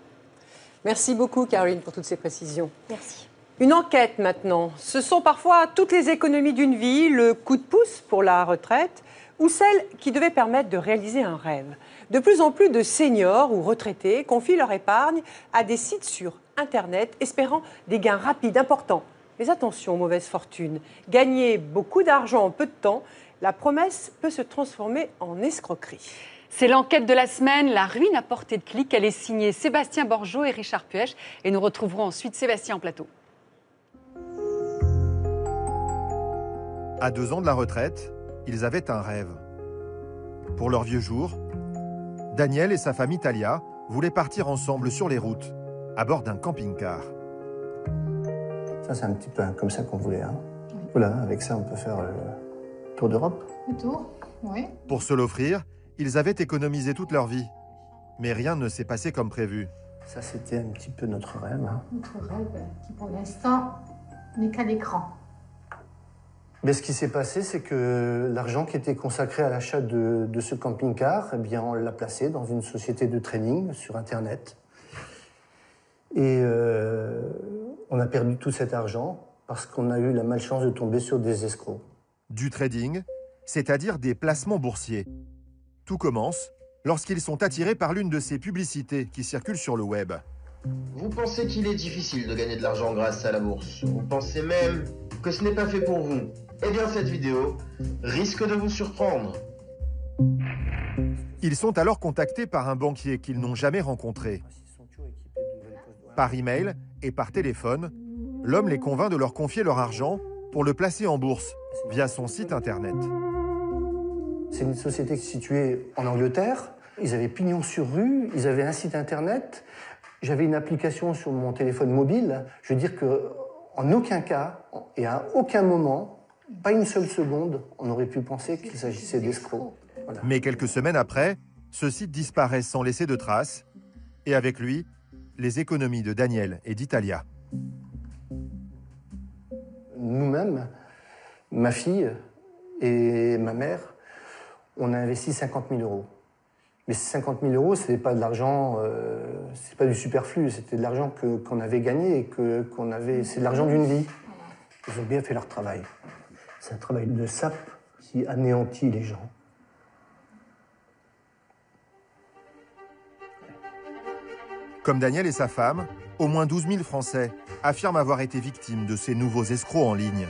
Merci beaucoup, Caroline, pour toutes ces précisions. Merci. Une enquête maintenant. Ce sont parfois toutes les économies d'une vie, le coup de pouce pour la retraite, ou celles qui devaient permettre de réaliser un rêve. De plus en plus de seniors ou retraités confient leur épargne à des sites sur Internet, espérant des gains rapides, importants. Mais attention, mauvaise fortune. Gagner beaucoup d'argent en peu de temps, la promesse peut se transformer en escroquerie. C'est l'enquête de la semaine, la ruine à portée de clic. Elle est signée Sébastien Borgeaud et Richard Puech. Et nous retrouverons ensuite Sébastien en plateau. À 2 ans de la retraite, ils avaient un rêve. Pour leurs vieux jours, Daniel et sa femme Italia voulaient partir ensemble sur les routes, à bord d'un camping-car. Ça, c'est un petit peu comme ça qu'on voulait. Hein. Voilà, avec ça, on peut faire le tour d'Europe. Le tour, oui. Pour se l'offrir, ils avaient économisé toute leur vie. Mais rien ne s'est passé comme prévu. Ça, c'était un petit peu notre rêve. Hein. Notre rêve, qui pour l'instant n'est qu'à l'écran. Mais ce qui s'est passé, c'est que l'argent qui était consacré à l'achat de ce camping-car, eh bien, on l'a placé dans une société de trading sur Internet. Et on a perdu tout cet argent parce qu'on a eu la malchance de tomber sur des escrocs. Du trading, c'est-à-dire des placements boursiers. Tout commence lorsqu'ils sont attirés par l'une de ces publicités qui circulent sur le web. Vous pensez qu'il est difficile de gagner de l'argent grâce à la bourse? Vous pensez même que ce n'est pas fait pour vous? Eh bien, cette vidéo risque de vous surprendre. Ils sont alors contactés par un banquier qu'ils n'ont jamais rencontré. Par email et par téléphone, l'homme les convainc de leur confier leur argent pour le placer en bourse via son site internet. C'est une société située en Angleterre. Ils avaient pignon sur rue, ils avaient un site internet. J'avais une application sur mon téléphone mobile. Je veux dire qu'en aucun cas et à aucun moment, pas une seule seconde, on aurait pu penser qu'il s'agissait d'escrocs. Voilà. Mais quelques semaines après, ce site disparaît sans laisser de traces. Et avec lui, les économies de Daniel et d'Italia. Nous-mêmes, ma fille et ma mère, on a investi 50 000 euros. Mais ces 50 000 euros, ce n'est pas de l'argent, c'est pas du superflu, c'était de l'argent qu'on avait gagné et qu'on avait. C'est de l'argent d'une vie. Ils ont bien fait leur travail. C'est un travail de sape qui anéantit les gens. Comme Daniel et sa femme, au moins 12 000 Français affirment avoir été victimes de ces nouveaux escrocs en ligne.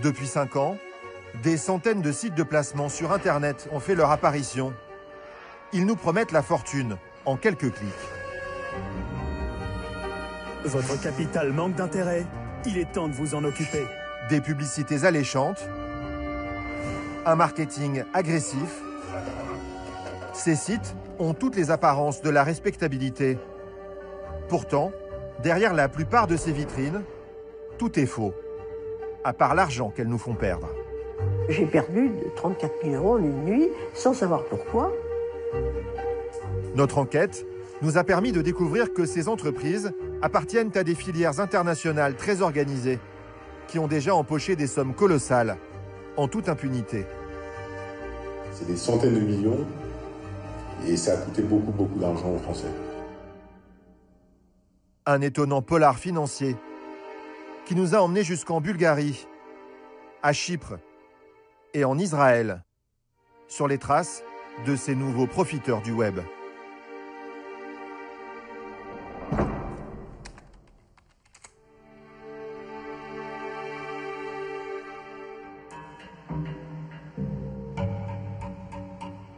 Depuis 5 ans, des centaines de sites de placement sur Internet ont fait leur apparition. Ils nous promettent la fortune en quelques clics. Votre capital manque d'intérêt. Il est temps de vous en occuper. Des publicités alléchantes, un marketing agressif. Ces sites ont toutes les apparences de la respectabilité. Pourtant, derrière la plupart de ces vitrines, tout est faux, à part l'argent qu'elles nous font perdre. J'ai perdu 34 000 euros en une nuit, sans savoir pourquoi. Notre enquête nous a permis de découvrir que ces entreprises appartiennent à des filières internationales très organisées, qui ont déjà empoché des sommes colossales, en toute impunité. C'est des centaines de millions, et ça a coûté beaucoup d'argent aux Français. Un étonnant polar financier qui nous a emmenés jusqu'en Bulgarie, à Chypre et en Israël, sur les traces de ces nouveaux profiteurs du web.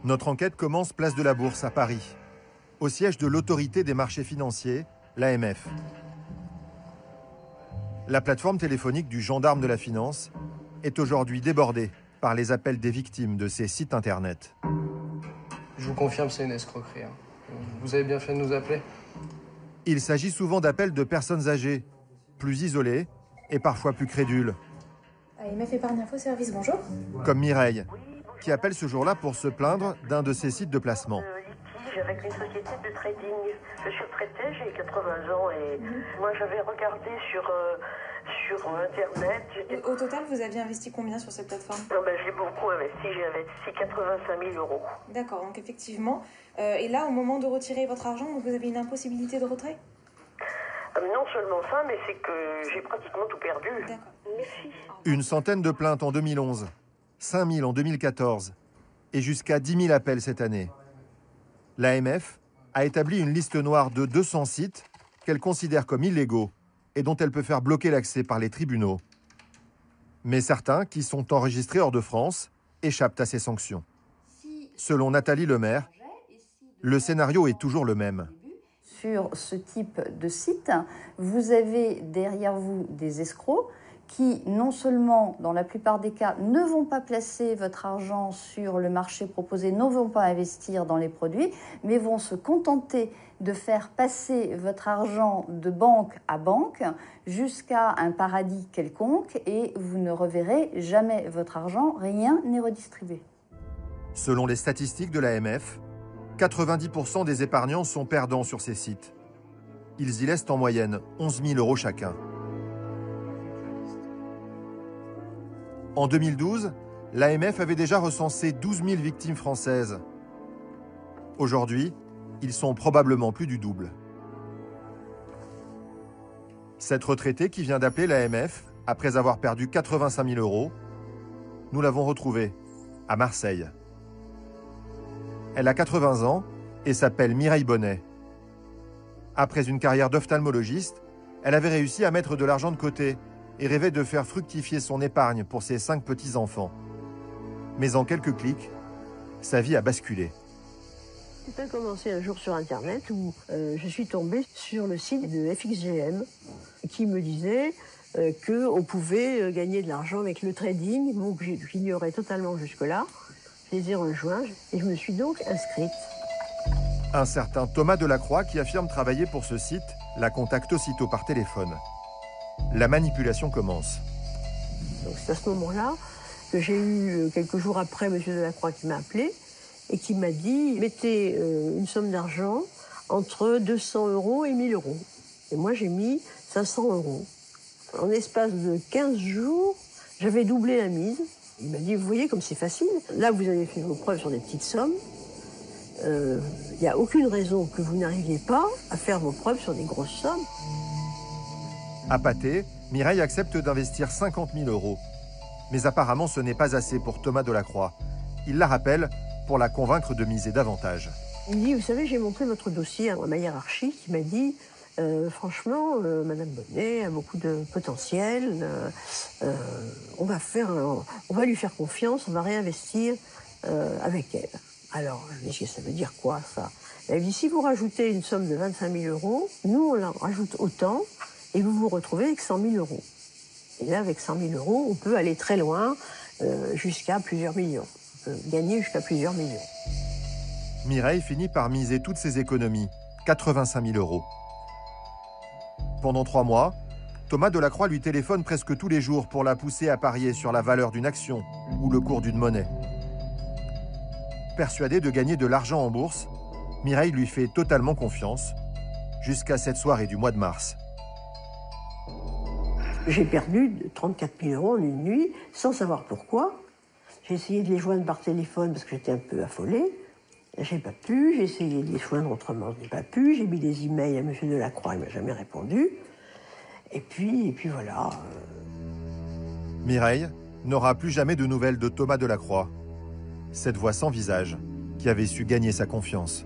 Notre enquête commence place de la Bourse à Paris, au siège de l'autorité des marchés financiers, l'AMF. La plateforme téléphonique du gendarme de la finance est aujourd'hui débordée par les appels des victimes de ces sites internet. Je vous confirme, c'est une escroquerie. Vous avez bien fait de nous appeler. Il s'agit souvent d'appels de personnes âgées, plus isolées et parfois plus crédules. AMF Épargne Info Service, bonjour. Comme Mireille, qui appelle ce jour-là pour se plaindre d'un de ces sites de placement. Litige avec une société de trading. Je suis retraitée, j'ai 80 ans et moi j'avais regardé sur Internet. Au total, vous aviez investi combien sur cette plateforme? J'ai beaucoup investi, j'ai investi 85 000 euros. D'accord, donc effectivement. Et là, au moment de retirer votre argent, vous avez une impossibilité de retrait? Non seulement ça, mais c'est que j'ai pratiquement tout perdu. D'accord. Merci. Une centaine de plaintes en 2011, 5 000 en 2014 et jusqu'à 10 000 appels cette année. L'AMF a établi une liste noire de 200 sites qu'elle considère comme illégaux et dont elle peut faire bloquer l'accès par les tribunaux. Mais certains, qui sont enregistrés hors de France, échappent à ces sanctions. Selon Nathalie Lemaire, le scénario est toujours le même. Sur ce type de site, vous avez derrière vous des escrocs qui, non seulement, dans la plupart des cas, ne vont pas placer votre argent sur le marché proposé, ne vont pas investir dans les produits, mais vont se contenter de faire passer votre argent de banque à banque jusqu'à un paradis quelconque et vous ne reverrez jamais votre argent, rien n'est redistribué. Selon les statistiques de l'AMF, 90% des épargnants sont perdants sur ces sites. Ils y laissent en moyenne 11 000 € chacun. En 2012, l'AMF avait déjà recensé 12 000 victimes françaises. Aujourd'hui, ils sont probablement plus du double. Cette retraitée qui vient d'appeler l'AMF, après avoir perdu 85 000 €, nous l'avons retrouvée à Marseille. Elle a 80 ans et s'appelle Mireille Bonnet. Après une carrière d'ophtalmologiste, elle avait réussi à mettre de l'argent de côté et rêvait de faire fructifier son épargne pour ses 5 petits-enfants. Mais en quelques clics, sa vie a basculé. Tout a commencé un jour sur Internet où je suis tombée sur le site de FXGM qui me disait qu'on pouvait gagner de l'argent avec le trading, mot que j'ignorais totalement jusque-là. Je les ai rejoints et je me suis donc inscrite. Un certain Thomas Delacroix, qui affirme travailler pour ce site, la contacte aussitôt par téléphone. La manipulation commence. Donc c'est à ce moment-là que j'ai eu, quelques jours après, M. Delacroix qui m'a appelé et qui m'a dit « Mettez une somme d'argent entre 200 € et 1 000 €. Et moi, j'ai mis 500 €. En l'espace de 15 jours, j'avais doublé la mise. Il m'a dit « Vous voyez comme c'est facile. Là, vous avez fait vos preuves sur des petites sommes. Il n'y a aucune raison que vous n'arriviez pas à faire vos preuves sur des grosses sommes. » Appâtée, Mireille accepte d'investir 50 000 €. Mais apparemment, ce n'est pas assez pour Thomas Delacroix. Il la rappelle pour la convaincre de miser davantage. Il me dit, vous savez, j'ai montré votre dossier à ma hiérarchie qui m'a dit, franchement, Madame Bonnet a beaucoup de potentiel, on va lui faire confiance, on va réinvestir avec elle. Alors, je me dis, ça veut dire quoi, ça? Elle me dit, si vous rajoutez une somme de 25 000 €, nous, on en rajoute autant, et vous vous retrouvez avec 100 000 €. Et là, avec 100 000 €, on peut aller très loin, jusqu'à plusieurs millions. On peut gagner jusqu'à plusieurs millions. Mireille finit par miser toutes ses économies, 85 000 €. Pendant 3 mois, Thomas Delacroix lui téléphone presque tous les jours pour la pousser à parier sur la valeur d'une action ou le cours d'une monnaie. Persuadée de gagner de l'argent en bourse, Mireille lui fait totalement confiance, jusqu'à cette soirée du mois de mars. J'ai perdu 34 000 € en une nuit, sans savoir pourquoi. J'ai essayé de les joindre par téléphone parce que j'étais un peu affolée. J'ai pas pu. J'ai essayé de les joindre autrement, je n'ai pas pu. J'ai mis des emails à M. Delacroix, il ne m'a jamais répondu. Et puis voilà. Mireille n'aura plus jamais de nouvelles de Thomas Delacroix. Cette voix sans visage qui avait su gagner sa confiance.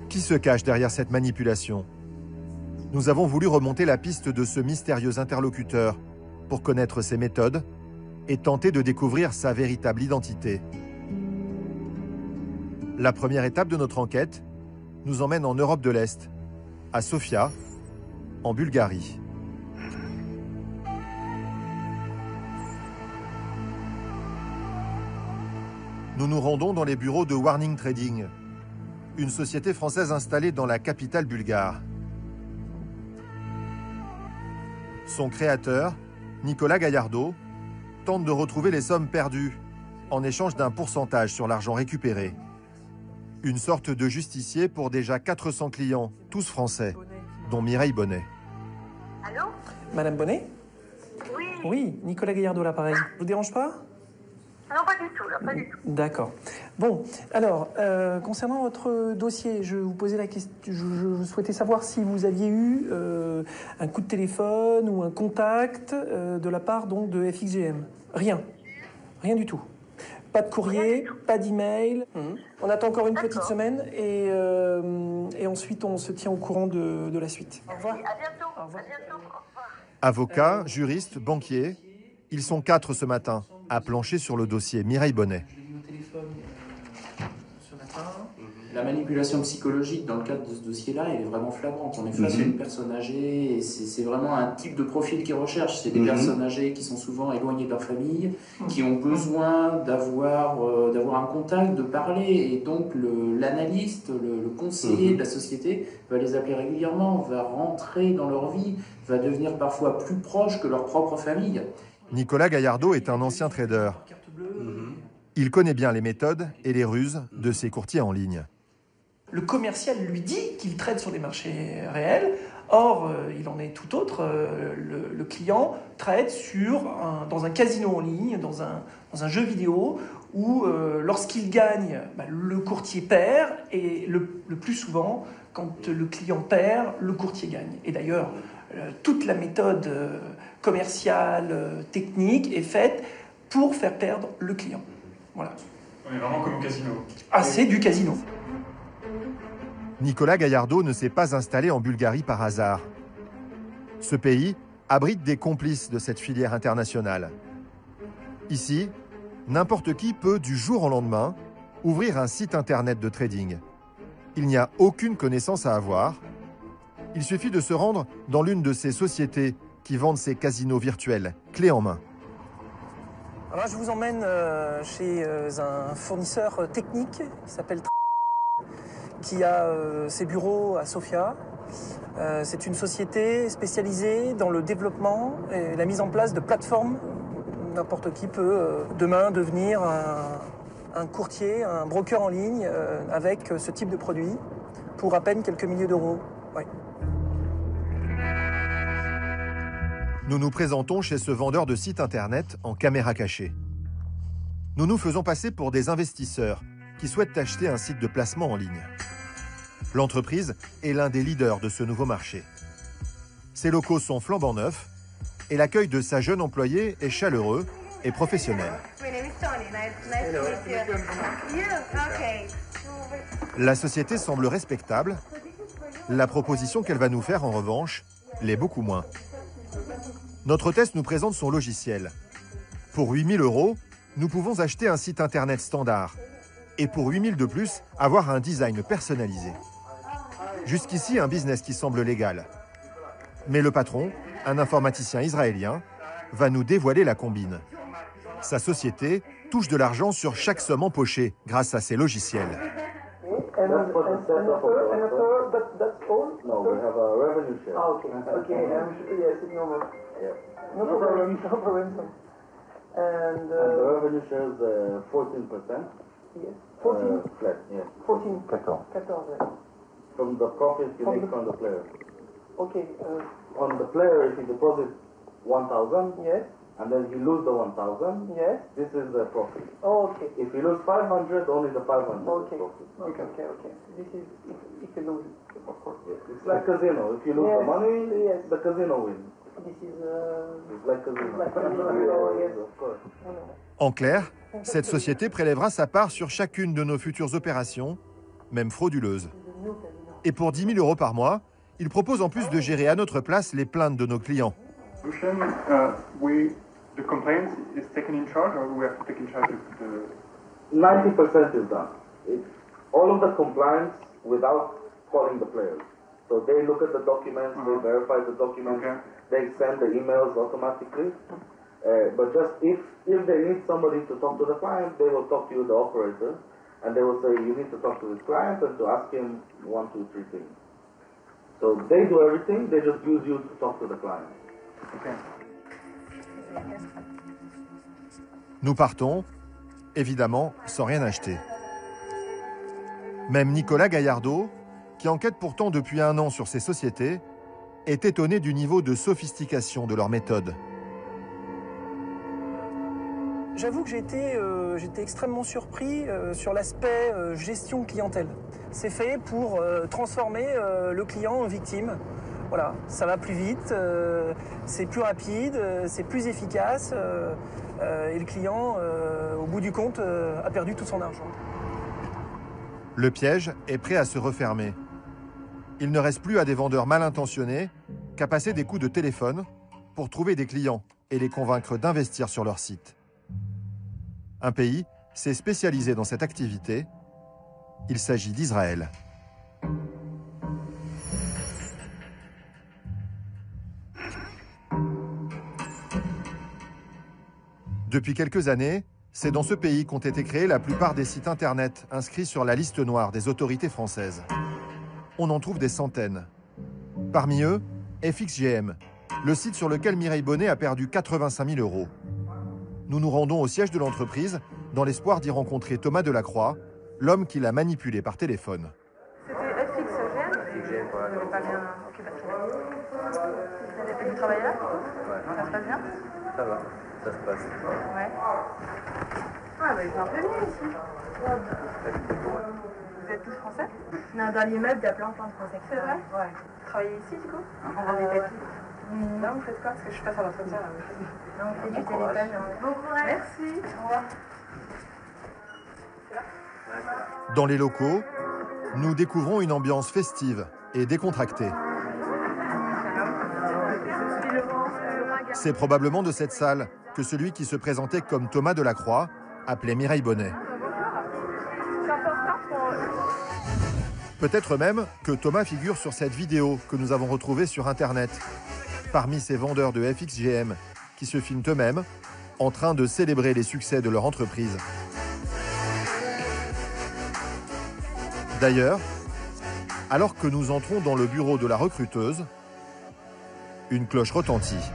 Qui se cache derrière cette manipulation? Nous avons voulu remonter la piste de ce mystérieux interlocuteur pour connaître ses méthodes et tenter de découvrir sa véritable identité. La première étape de notre enquête nous emmène en Europe de l'Est, à Sofia, en Bulgarie. Nous nous rendons dans les bureaux de Warning Trading, une société française installée dans la capitale bulgare. Son créateur, Nicolas Gaillardeau, tente de retrouver les sommes perdues en échange d'un pourcentage sur l'argent récupéré. Une sorte de justicier pour déjà 400 clients, tous français, dont Mireille Bonnet. Allô? Madame Bonnet? Oui. Oui, Nicolas Gaillardeau, l'appareil. Vous dérange pas? Non, pas du tout, là, pas du tout. D'accord. Bon, alors, concernant votre dossier, je vous posais la question, je souhaitais savoir si vous aviez eu un coup de téléphone ou un contact de la part donc de FXGM. Rien. Rien du tout. Pas de courrier, pas d'email. On attend encore une petite semaine et ensuite on se tient au courant de la suite. Au revoir. À bientôt. Au revoir. À bientôt. Au revoir. Avocats, juristes, banquiers, ils sont 4 ce matin à plancher sur le dossier Mireille Bonnet. Je l'ai eu au téléphone ce matin. La manipulation psychologique dans le cadre de ce dossier-là, elle est vraiment flagrante. On est face à une personne âgée et c'est vraiment un type de profil qu'ils recherchent. C'est des personnes âgées qui sont souvent éloignées de leur famille, qui ont besoin d'avoir un contact, de parler. Et donc l'analyste, le conseiller de la société va les appeler régulièrement, va rentrer dans leur vie, va devenir parfois plus proche que leur propre famille. Nicolas Gaillardeau est un ancien trader. Il connaît bien les méthodes et les ruses de ces courtiers en ligne. Le commercial lui dit qu'il trade sur des marchés réels. Or, il en est tout autre. Le client trade dans un casino en ligne, dans un jeu vidéo, où lorsqu'il gagne, le courtier perd, et le plus souvent, quand le client perd, le courtier gagne. Et d'ailleurs, toute la méthode commerciale, technique est faite pour faire perdre le client. Voilà. On est vraiment comme au casino. Ah, c'est du casino. Nicolas Gaillardeau ne s'est pas installé en Bulgarie par hasard. Ce pays abrite des complices de cette filière internationale. Ici, n'importe qui peut, du jour au lendemain, ouvrir un site internet de trading. Il n'y a aucune connaissance à avoir. Il suffit de se rendre dans l'une de ces sociétés qui vendent ces casinos virtuels, clés en main. Alors là, je vous emmène chez un fournisseur technique qui s'appelle qui a ses bureaux à Sofia. C'est une société spécialisée dans le développement et la mise en place de plateformes. N'importe qui peut demain devenir un courtier, un broker en ligne avec ce type de produit pour à peine quelques milliers d'euros. Ouais. Nous nous présentons chez ce vendeur de sites internet en caméra cachée. Nous nous faisons passer pour des investisseurs qui souhaitent acheter un site de placement en ligne. L'entreprise est l'un des leaders de ce nouveau marché. Ses locaux sont flambant neufs et l'accueil de sa jeune employée est chaleureux et professionnel. La société semble respectable. La proposition qu'elle va nous faire, en revanche, l'est beaucoup moins. Notre hôtesse nous présente son logiciel. Pour 8 000 €, nous pouvons acheter un site internet standard. Et pour 8 000 € de plus, avoir un design personnalisé. Jusqu'ici, un business qui semble légal. Mais le patron, un informaticien israélien, va nous dévoiler la combine. Sa société touche de l'argent sur chaque somme empochée grâce à ses logiciels. No problem. And the revenue shares 14%. Yes. 14? Flat, yes. 14. 14. From the profits you make from the player. Okay. On the player, if he deposits 1,000, yes, and then he loses the 1,000, yes, this is the profit. Oh, okay. If he loses 500, only the 500 is profit. Okay. This is if you lose, of course. Yes. It's like casino. If you lose the money, yes, the casino wins. En clair, cette société prélèvera sa part sur chacune de nos futures opérations, même frauduleuses. Et pour 10 000 € par mois, il propose en plus de gérer à notre place les plaintes de nos clients. The complaint is taken in charge, or we have to take in charge of the... 90% is done. All of the compliance without calling the players. So they look at the documents, they verify the documents, they send the emails automatically. But just if they need somebody to talk to the client, they will talk to you, the operator, and they will say you need to talk to this client and to ask him 1, 2, 3 things. So they do everything, they just use you to talk to the client. Okay. Nous partons, évidemment, sans rien acheter. Même Nicolas Gaillardeau, qui enquête pourtant depuis 1 an sur ces sociétés, est étonné du niveau de sophistication de leurs méthodes. J'avoue que j'étais extrêmement surpris sur l'aspect gestion clientèle. C'est fait pour transformer le client en victime. Voilà, ça va plus vite, c'est plus rapide, c'est plus efficace et le client, au bout du compte, a perdu tout son argent. Le piège est prêt à se refermer. Il ne reste plus à des vendeurs mal intentionnés qu'à passer des coups de téléphone pour trouver des clients et les convaincre d'investir sur leur site. Un pays s'est spécialisé dans cette activité. Il s'agit d'Israël. Depuis quelques années, c'est dans ce pays qu'ont été créés la plupart des sites internet inscrits sur la liste noire des autorités françaises. On en trouve des centaines. Parmi eux, FXGM, le site sur lequel Mireille Bonnet a perdu 85 000 €. Nous nous rendons au siège de l'entreprise dans l'espoir d'y rencontrer Thomas Delacroix, l'homme qui l'a manipulé par téléphone. C'était FXGM. FXGM, voilà. Vous n'avez pas bien. Ok, parce que vous travaillez là? Ouais. Ça se passe bien? Ça va, ça se passe. Ouais. Ah, bah, il fait un peu mieux ici. Vous êtes tous français? Non, dans l'immeuble, il y a plein de français. C'est vrai? Ouais. Vous travaillez ici, du coup? On vend des tapis. Là, vous faites quoi? Parce que je passe à l'entretien. Non, on fait du téléphone. Bon courage. Merci. Au revoir. Dans les locaux, nous découvrons une ambiance festive et décontractée. C'est probablement de cette salle que celui qui se présentait comme Thomas Delacroix appelait Mireille Bonnet. Peut-être même que Thomas figure sur cette vidéo que nous avons retrouvée sur Internet, parmi ces vendeurs de FXGM qui se filment eux-mêmes en train de célébrer les succès de leur entreprise. D'ailleurs, alors que nous entrons dans le bureau de la recruteuse, une cloche retentit.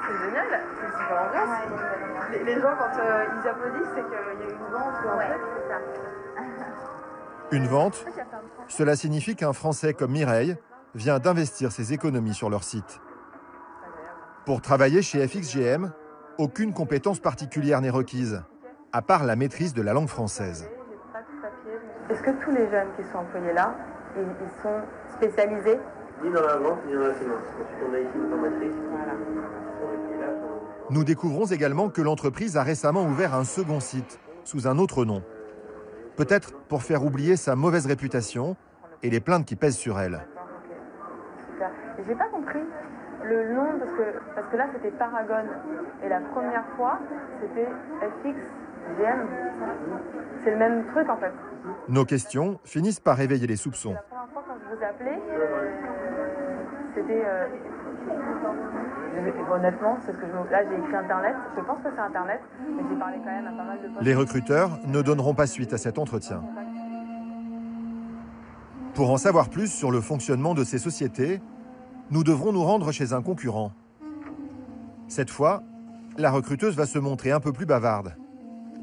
C'est génial, c'est super ambiance. Les gens, quand ils applaudissent, c'est qu'il y a une vente ou un truc. Une vente, cela signifie qu'un Français comme Mireille vient d'investir ses économies sur leur site. Pour travailler chez FXGM, aucune compétence particulière n'est requise, à part la maîtrise de la langue française. Est-ce que tous les jeunes qui sont employés là, ils sont spécialisés? Ni dans la vente, ni dans la finance. Ensuite, on a ici une formatrice. Nous découvrons également que l'entreprise a récemment ouvert un second site, sous un autre nom. Peut-être pour faire oublier sa mauvaise réputation et les plaintes qui pèsent sur elle. Super. Et j'ai pas compris le nom, parce que là c'était Paragon. Et la première fois, c'était FXGM. C'est le même truc en fait. Nos questions finissent par réveiller les soupçons. La première fois quand je vous ai appelé, c'était... Honnêtement, c'est ce que là j'ai écrit Internet. Je pense que c'est Internet, mais j'ai parlé quand même à pas mal de postes. Les recruteurs ne donneront pas suite à cet entretien. Pour en savoir plus sur le fonctionnement de ces sociétés, nous devrons nous rendre chez un concurrent. Cette fois, la recruteuse va se montrer un peu plus bavarde.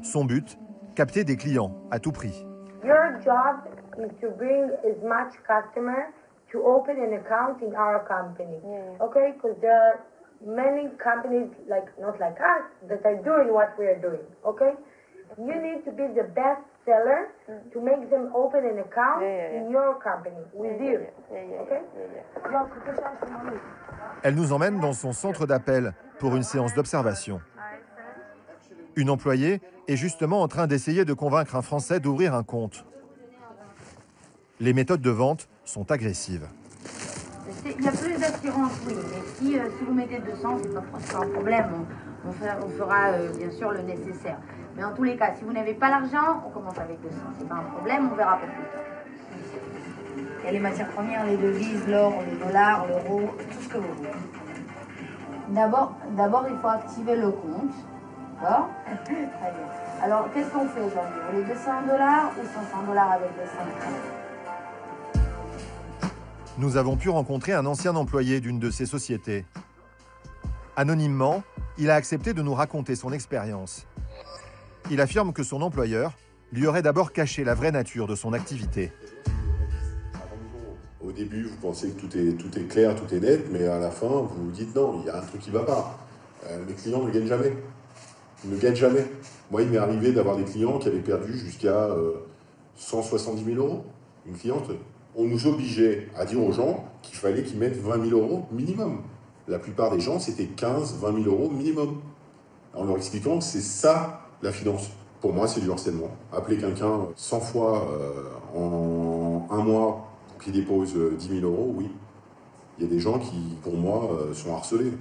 Son but, capter des clients à tout prix. Your job is to bring as much customer to open an account in our company. Okay? Because there are many companies not like us that are doing what we are doing. Okay? You need to be the best seller to make them open an account in your company with you. Okay? Elle nous emmène dans son centre d'appel pour une séance d'observation. Une employée est justement en train d'essayer de convaincre un Français d'ouvrir un compte. Les méthodes de vente sont agressives. Il y a plus d'assurance, oui, mais si vous mettez 200, c'est pas forcément un problème. On fera bien sûr le nécessaire. Mais en tous les cas, si vous n'avez pas l'argent, on commence avec 200. C'est pas un problème, on verra pour plus tard. Il y a les matières premières, les devises, l'or, les dollars, l'euro, tout ce que vous voulez. D'abord, il faut activer le compte. D'accord? Très bien. Alors, qu'est-ce qu'on fait aujourd'hui? Vous voulez $200 ou $500 avec les 5 comptes? Nous avons pu rencontrer un ancien employé d'une de ces sociétés. Anonymement, il a accepté de nous raconter son expérience. Il affirme que son employeur lui aurait d'abord caché la vraie nature de son activité. Au début, vous pensez que tout est clair, tout est net, mais à la fin, vous vous dites non, il y a un truc qui ne va pas. Les clients ne gagnent jamais. Ils ne gagnent jamais. Moi, il m'est arrivé d'avoir des clients qui avaient perdu jusqu'à 170 000 €. Une cliente, on nous obligeait à dire aux gens qu'il fallait qu'ils mettent 20 000 € minimum. La plupart des gens, c'était 15 000 – 20 000 € minimum. En leur expliquant que c'est ça, la finance. Pour moi, c'est du harcèlement. Appeler quelqu'un 100 fois en un mois pour qu'il dépose 10 000 €, oui. Il y a des gens qui, pour moi, sont harcelés.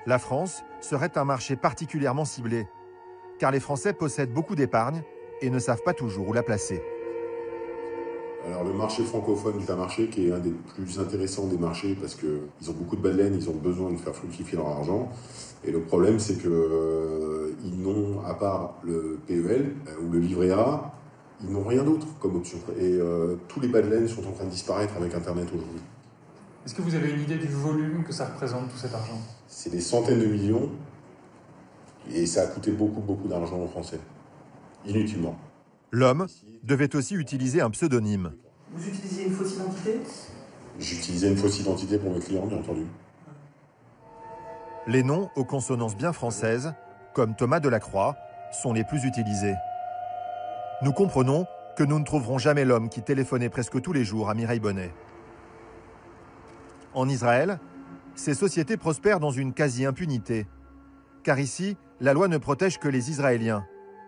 La France serait un marché particulièrement ciblé, car les Français possèdent beaucoup d'épargne et ne savent pas toujours où la placer. Alors le marché francophone est un marché qui est un des plus intéressants des marchés parce qu'ils ont beaucoup de baleines, ils ont besoin de faire fructifier leur argent. Et le problème, c'est qu'ils n'ont, à part le PEL ou le livret A, ils n'ont rien d'autre comme option. Et tous les baleines sont en train de disparaître avec Internet aujourd'hui. Est-ce que vous avez une idée du volume que ça représente, tout cet argent? C'est des centaines de millions et ça a coûté beaucoup d'argent aux Français. Inutilement. L'homme devait aussi utiliser un pseudonyme. Vous utilisiez une fausse identité? J'utilisais une fausse identité pour mes clients, bien entendu. Les noms aux consonances bien françaises, comme Thomas Delacroix, sont les plus utilisés. Nous comprenons que nous ne trouverons jamais l'homme qui téléphonait presque tous les jours à Mireille Bonnet. En Israël, ces sociétés prospèrent dans une quasi-impunité, car ici, la loi ne protège que les Israéliens,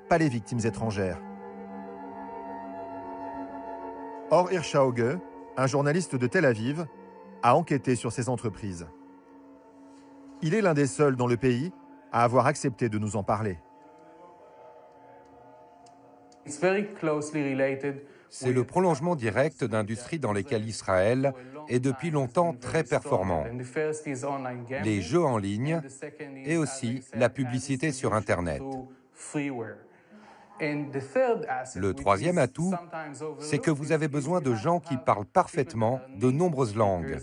pas les victimes étrangères. Or Hirschauge, un journaliste de Tel Aviv, a enquêté sur ces entreprises. Il est l'un des seuls dans le pays à avoir accepté de nous en parler. C'est le prolongement direct d'industries dans lesquelles Israël est depuis longtemps très performant. Les jeux en ligne et aussi la publicité sur Internet. Le troisième atout, c'est que vous avez besoin de gens qui parlent parfaitement de nombreuses langues.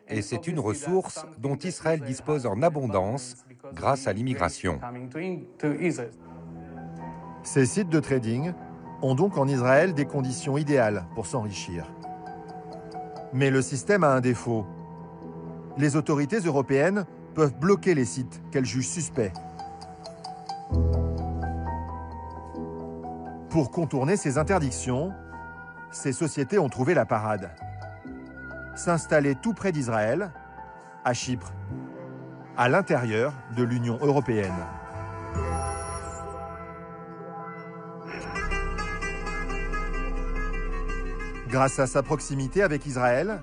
Et c'est une ressource dont Israël dispose en abondance grâce à l'immigration. Ces sites de trading ont donc en Israël des conditions idéales pour s'enrichir. Mais le système a un défaut. Les autorités européennes peuvent bloquer les sites qu'elles jugent suspects. Pour contourner ces interdictions, ces sociétés ont trouvé la parade. S'installer tout près d'Israël, à Chypre, à l'intérieur de l'Union européenne. Grâce à sa proximité avec Israël,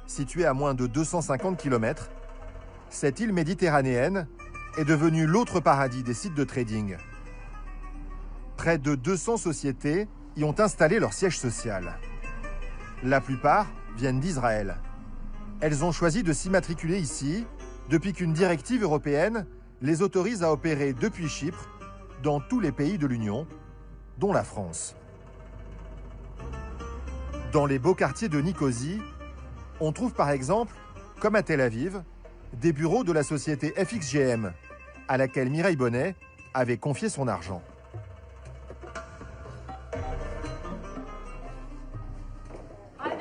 située à moins de 250 km, cette île méditerranéenne est devenue l'autre paradis des sites de trading. Près de 200 sociétés y ont installé leur siège social. La plupart viennent d'Israël. Elles ont choisi de s'immatriculer ici depuis qu'une directive européenne les autorise à opérer depuis Chypre dans tous les pays de l'Union, dont la France. Dans les beaux quartiers de Nicosie, on trouve par exemple, comme à Tel Aviv, des bureaux de la société FXGM, à laquelle Mireille Bonnet avait confié son argent.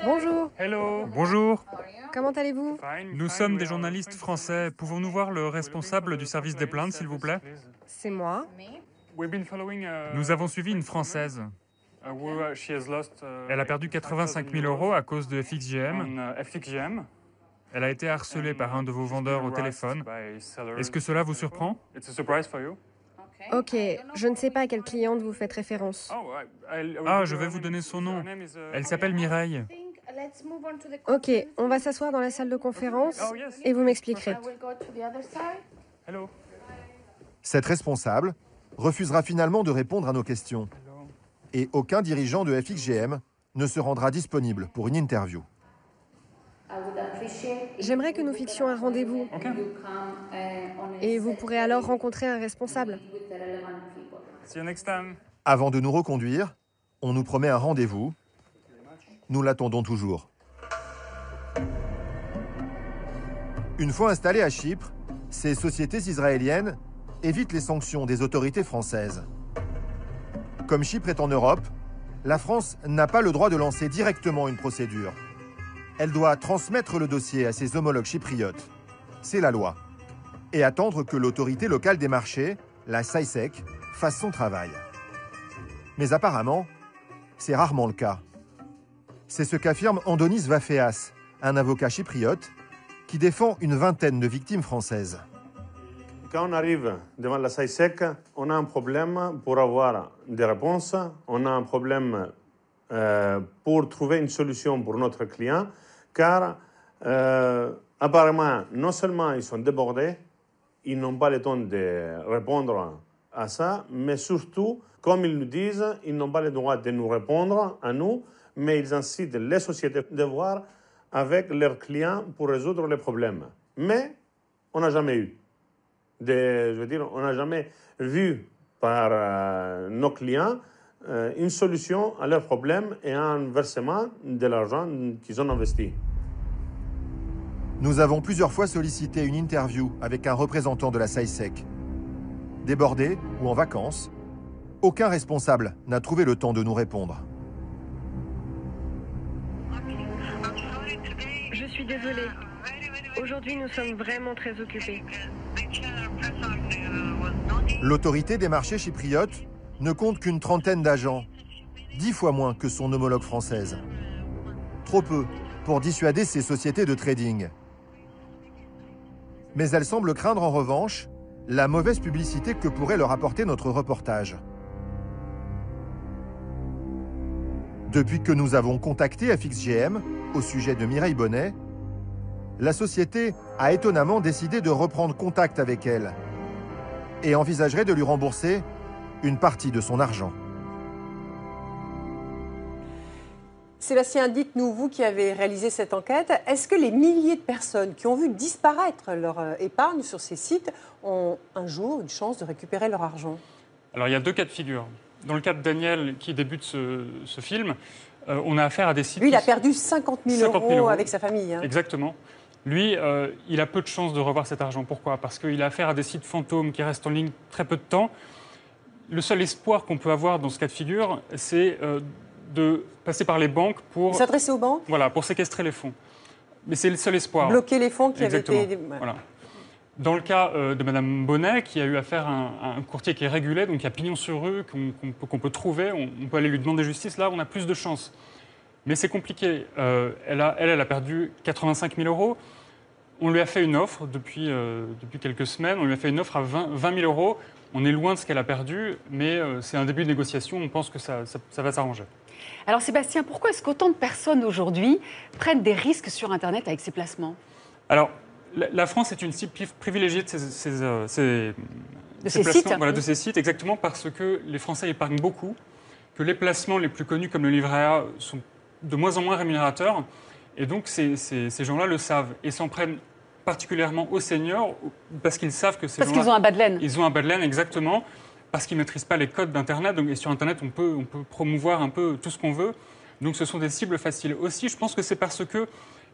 Bonjour. Hello. Bonjour. Comment allez-vous? Nous sommes des journalistes français. Pouvons-nous voir le responsable du service des plaintes, s'il vous plaît? C'est moi. Nous avons suivi une Française. Elle a perdu 85 000 € à cause de FXGM. Elle a été harcelée par un de vos vendeurs au téléphone. Est-ce que cela vous surprend? Ok, je ne sais pas à quelle cliente vous faites référence. Ah, je vais vous donner son nom. Elle s'appelle Mireille. Ok, on va s'asseoir dans la salle de conférence et vous m'expliquerez. Cette responsable refusera finalement de répondre à nos questions. Et aucun dirigeant de FXGM ne se rendra disponible pour une interview. J'aimerais que nous fixions un rendez-vous. Et vous pourrez alors rencontrer un responsable. Avant de nous reconduire, on nous promet un rendez-vous. Nous l'attendons toujours. Une fois installées à Chypre, ces sociétés israéliennes évitent les sanctions des autorités françaises. Comme Chypre est en Europe, la France n'a pas le droit de lancer directement une procédure. Elle doit transmettre le dossier à ses homologues chypriotes. C'est la loi. Et attendre que l'autorité locale des marchés, la SAISEC, fasse son travail. Mais apparemment, c'est rarement le cas. C'est ce qu'affirme Andonis Vafeas, un avocat chypriote, qui défend une vingtaine de victimes françaises. Quand on arrive devant la SAISEC, on a un problème pour avoir des réponses, on a un problème pour trouver une solution pour notre client, car Apparemment, non seulement ils sont débordés, ils n'ont pas le temps de répondre à ça, mais surtout, comme ils nous disent, ils n'ont pas le droit de nous répondre à nous, mais ils incitent les sociétés de voir avec leurs clients pour résoudre les problèmes. Mais on n'a jamais eu. On n'a jamais vu par nos clients une solution à leurs problèmes et un versement de l'argent qu'ils ont investi. Nous avons plusieurs fois sollicité une interview avec un représentant de la SAISEC. Débordé ou en vacances, aucun responsable n'a trouvé le temps de nous répondre. Je suis désolée. Aujourd'hui, nous sommes vraiment très occupés. L'autorité des marchés chypriotes ne compte qu'une trentaine d'agents, 10 fois moins que son homologue française. Trop peu pour dissuader ces sociétés de trading. Mais elle semble craindre en revanche la mauvaise publicité que pourrait leur apporter notre reportage. Depuis que nous avons contacté FXGM au sujet de Mireille Bonnet, la société a étonnamment décidé de reprendre contact avec elle et envisagerait de lui rembourser une partie de son argent. Sébastien, dites-nous, vous qui avez réalisé cette enquête, est-ce que les milliers de personnes qui ont vu disparaître leur épargne sur ces sites ont un jour une chance de récupérer leur argent? Alors il y a deux cas de figure. Dans le cas de Daniel qui débute ce film, on a affaire à des sites... Lui, il a perdu 50 000 euros avec sa famille. Hein. Exactement. Lui, il a peu de chances de revoir cet argent. Pourquoi? Parce qu'il a affaire à des sites fantômes qui restent en ligne très peu de temps. Le seul espoir qu'on peut avoir dans ce cas de figure, c'est de passer par les banques pour... S'adresser aux banques? Voilà, pour séquestrer les fonds. Mais c'est le seul espoir. Bloquer les fonds qui Exactement. avaient été... Voilà. Dans le cas de Mme Bonnet, qui a eu affaire à un courtier qui est régulé, donc il y a pignon sur rue, qu'on peut trouver, on peut aller lui demander justice, là on a plus de chance. Mais c'est compliqué. Elle a perdu 85 000 euros. On lui a fait une offre depuis quelques semaines, on lui a fait une offre à 20 000 euros. On est loin de ce qu'elle a perdu, mais c'est un début de négociation, on pense que ça va s'arranger. Alors Sébastien, pourquoi est-ce qu'autant de personnes aujourd'hui prennent des risques sur Internet avec ces placements? Alors, la France est une cible privilégiée de ces sites. Voilà, de ces sites, exactement parce que les Français épargnent beaucoup, que les placements les plus connus comme le livret A sont de moins en moins rémunérateurs, et donc ces gens-là le savent et s'en prennent particulièrement aux seniors parce qu'ils savent que ces gens-là... Parce qu'ils ont un bas de laine. Ils ont un bas de laine, exactement, parce qu'ils ne maîtrisent pas les codes d'Internet. Et sur Internet, on peut promouvoir un peu tout ce qu'on veut. Donc ce sont des cibles faciles. Aussi, je pense que c'est parce que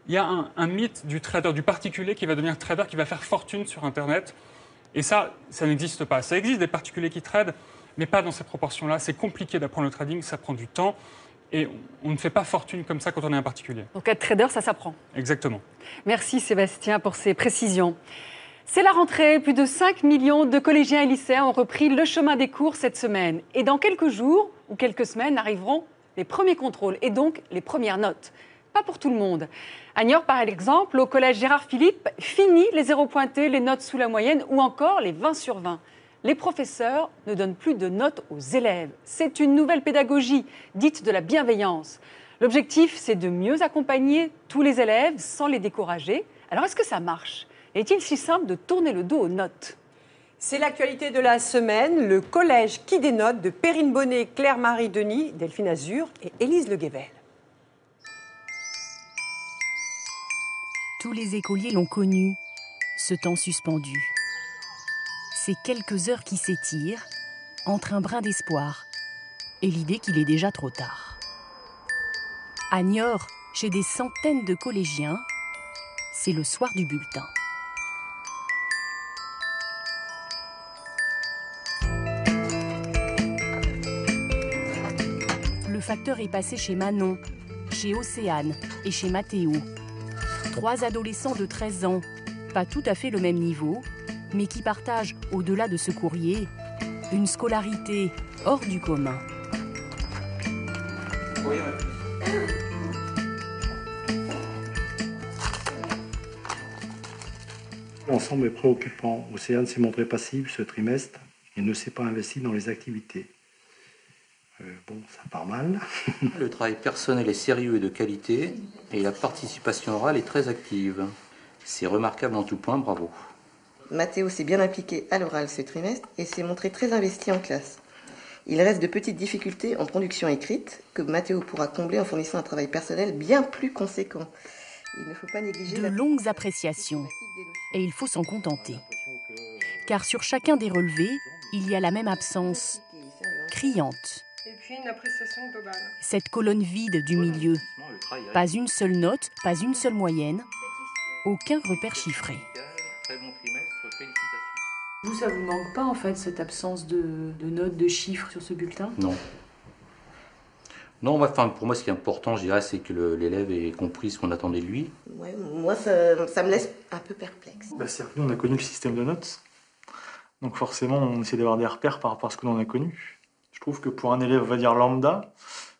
il y a un mythe du trader, du particulier qui va devenir trader, qui va faire fortune sur Internet. Et ça n'existe pas. Ça existe des particuliers qui tradent, mais pas dans ces proportions-là. C'est compliqué d'apprendre le trading, ça prend du temps. Et on ne fait pas fortune comme ça quand on est un particulier. Donc être trader, ça s'apprend. Exactement. Merci Sébastien pour ces précisions. C'est la rentrée. Plus de 5 millions de collégiens et lycéens ont repris le chemin des cours cette semaine. Et dans quelques jours ou quelques semaines arriveront les premiers contrôles et donc les premières notes. Pas pour tout le monde. À Niort, par exemple, au collège Gérard Philippe, fini les 0 pointés, les notes sous la moyenne ou encore les 20 sur 20. Les professeurs ne donnent plus de notes aux élèves. C'est une nouvelle pédagogie, dite de la bienveillance. L'objectif, c'est de mieux accompagner tous les élèves sans les décourager. Alors, est-ce que ça marche? Est-il si simple de tourner le dos aux notes? C'est l'actualité de la semaine. Le collège qui dénote de Perrine Bonnet, Claire-Marie Denis, Delphine Azur et Élise Le Guével. Tous les écoliers l'ont connu, ce temps suspendu. Ces quelques heures qui s'étirent entre un brin d'espoir et l'idée qu'il est déjà trop tard. À Niort, chez des centaines de collégiens, c'est le soir du bulletin. Le facteur est passé chez Manon, chez Océane et chez Mathéo. 3 adolescents de 13 ans, pas tout à fait le même niveau, mais qui partagent, au-delà de ce courrier, une scolarité hors du commun. L'ensemble est préoccupant. Océane s'est montrée passive ce trimestre et ne s'est pas investie dans les activités. Ça part mal. Le travail personnel est sérieux et de qualité et la participation orale est très active. C'est remarquable en tout point, bravo. Mathéo s'est bien impliqué à l'oral ce trimestre et s'est montré très investi en classe. Il reste de petites difficultés en production écrite que Mathéo pourra combler en fournissant un travail personnel bien plus conséquent. Il ne faut pas négliger de longues appréciations, et il faut s'en contenter. Car sur chacun des relevés, il y a la même absence, criante. Et puis une appréciation globale. Cette colonne vide du milieu. Pas une seule note, pas une seule moyenne, aucun repère chiffré. Très bon trimestre, félicitations. Vous, ça vous manque pas en fait, cette absence de notes, de chiffres sur ce bulletin? Non. Non, enfin, pour moi, ce qui est important, je dirais, c'est que l'élève ait compris ce qu'on attendait de lui. Ouais, moi, ça me laisse un peu perplexe. C'est-à-dire que nous, on a connu le système de notes. Donc forcément, on essaie d'avoir des repères par rapport à ce que l'on a connu. Je trouve que pour un élève, on va dire lambda,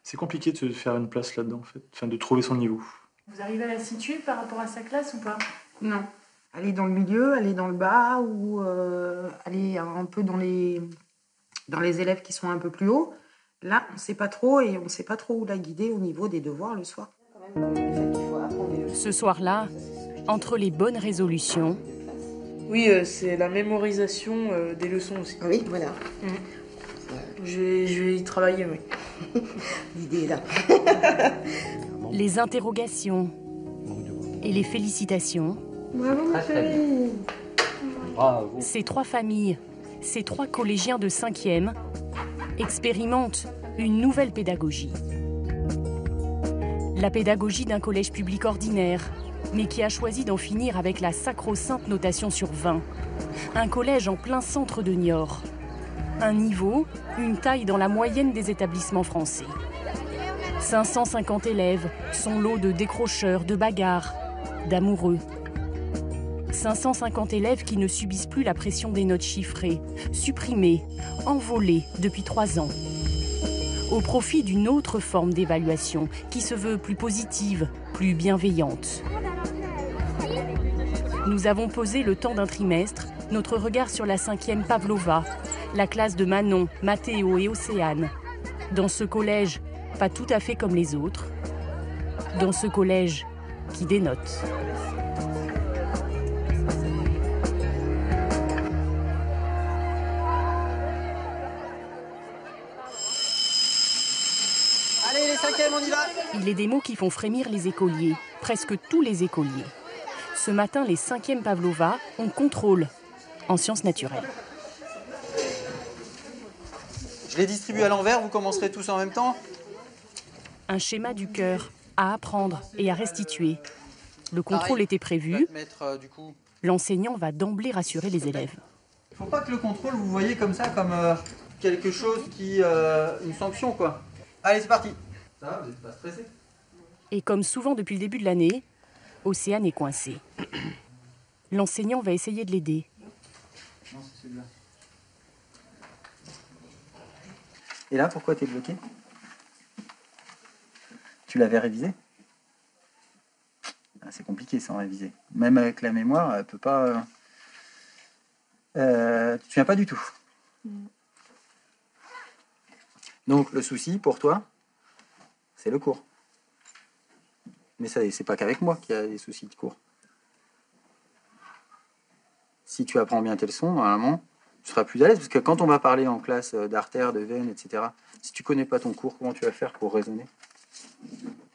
c'est compliqué de se faire une place là-dedans, en fait. Enfin, de trouver son niveau. Vous arrivez à la situer par rapport à sa classe ou pas? Non. Elle est dans le milieu, elle est dans le bas, ou elle est un peu dans les élèves qui sont un peu plus hauts. Là, on ne sait pas trop et on ne sait pas trop où la guider au niveau des devoirs le soir. Ce soir-là, entre les bonnes résolutions... Oui, c'est la mémorisation des leçons aussi. Oui, voilà. Je vais y travailler, oui. L'idée est là. Les interrogations et les félicitations. Bravo, ma chérie. Bravo. Ces trois familles, ces trois collégiens de 5e expérimentent une nouvelle pédagogie. La pédagogie d'un collège public ordinaire, mais qui a choisi d'en finir avec la sacro-sainte notation sur 20. Un collège en plein centre de Niort. Un niveau, une taille dans la moyenne des établissements français. 550 élèves, son lot de décrocheurs, de bagarres, d'amoureux. 550 élèves qui ne subissent plus la pression des notes chiffrées, supprimées, envolées depuis 3 ans. Au profit d'une autre forme d'évaluation qui se veut plus positive, plus bienveillante. Nous avons posé le temps d'un trimestre notre regard sur la 5e Pavlova, la classe de Manon, Mathéo et Océane. Dans ce collège, pas tout à fait comme les autres. Dans ce collège qui dénote. Allez, les 5e, on y va! Il est des mots qui font frémir les écoliers, presque tous les écoliers. Ce matin, les 5e Pavlova ont contrôle en sciences naturelles. Je les distribue à l'envers, vous commencerez tous en même temps. Un schéma du cœur à apprendre et à restituer. Le contrôle était prévu. L'enseignant va d'emblée rassurer les élèves. Il ne faut pas que le contrôle, vous voyez comme ça, comme quelque chose qui... une sanction, quoi. Allez, c'est parti. Ça va, vous n'êtes pas stressé? Et comme souvent depuis le début de l'année, Océane est coincée. L'enseignant va essayer de l'aider. Non, c'est celui-là. Et là, pourquoi t'es bloqué? Tu l'avais révisé? Ah, c'est compliqué sans réviser. Même avec la mémoire, elle peut pas... tu te souviens pas du tout. Donc le souci pour toi, c'est le cours. Mais c'est pas qu'avec moi qu'il y a des soucis de cours. Si tu apprends bien tes leçons, normalement, tu seras plus à l'aise. Parce que quand on va parler en classe d'artères, de veines, etc., si tu connais pas ton cours, comment tu vas faire pour raisonner?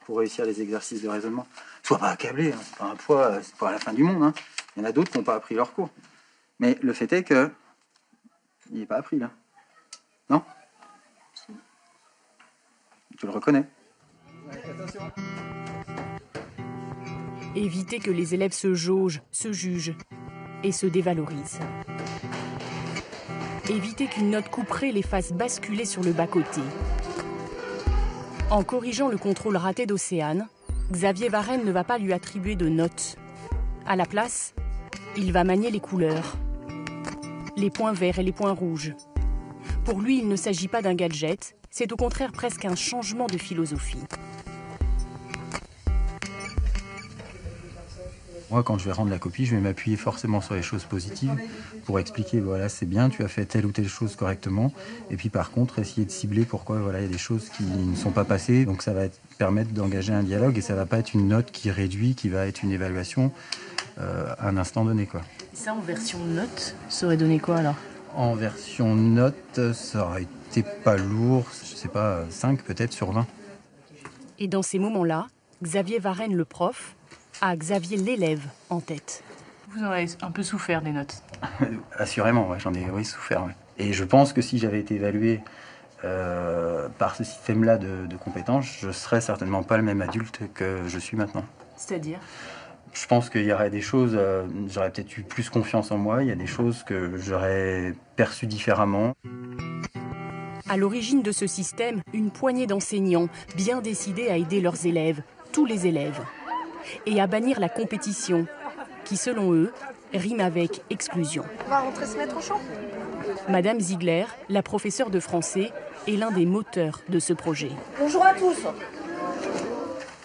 Pour réussir les exercices de raisonnement? Sois pas accablé, hein. C'est pas un poids, c'est pas à la fin du monde. Hein. Il y en a d'autres qui n'ont pas appris leur cours. Mais le fait est que il n'est pas appris là. Non? Tu le reconnais. Attention. Éviter que les élèves se jaugent, se jugent et se dévalorisent. Éviter qu'une note couperée les fasse basculer sur le bas-côté. En corrigeant le contrôle raté d'Océane, Xavier Varenne ne va pas lui attribuer de notes. À la place, il va manier les couleurs. Les points verts et les points rouges. Pour lui, il ne s'agit pas d'un gadget, c'est au contraire presque un changement de philosophie. Moi, quand je vais rendre la copie, je vais m'appuyer forcément sur les choses positives pour expliquer, voilà, c'est bien, tu as fait telle ou telle chose correctement. Et puis par contre, essayer de cibler pourquoi voilà, il y a des choses qui ne sont pas passées. Donc ça va permettre d'engager un dialogue et ça ne va pas être une note qui réduit, qui va être une évaluation. à un instant donné, quoi. Ça, en version note, ça aurait donné quoi alors? En version note, ça aurait été pas lourd, je sais pas, 5 peut-être sur 20. Et dans ces moments-là, Xavier Varenne, le prof, a Xavier l'élève en tête. Vous en avez un peu souffert des notes? Assurément, ouais, j'en ai souffert. Ouais. Et je pense que si j'avais été évalué par ce système-là de compétences, je serais certainement pas le même adulte que je suis maintenant. C'est-à-dire? Je pense qu'il y aurait des choses, j'aurais peut-être eu plus confiance en moi, il y a des choses que j'aurais perçues différemment. À l'origine de ce système, une poignée d'enseignants bien décidés à aider leurs élèves, tous les élèves, et à bannir la compétition, qui selon eux, rime avec exclusion. On va rentrer se mettre au champ. Madame Ziegler, la professeure de français, est l'un des moteurs de ce projet. Bonjour à tous.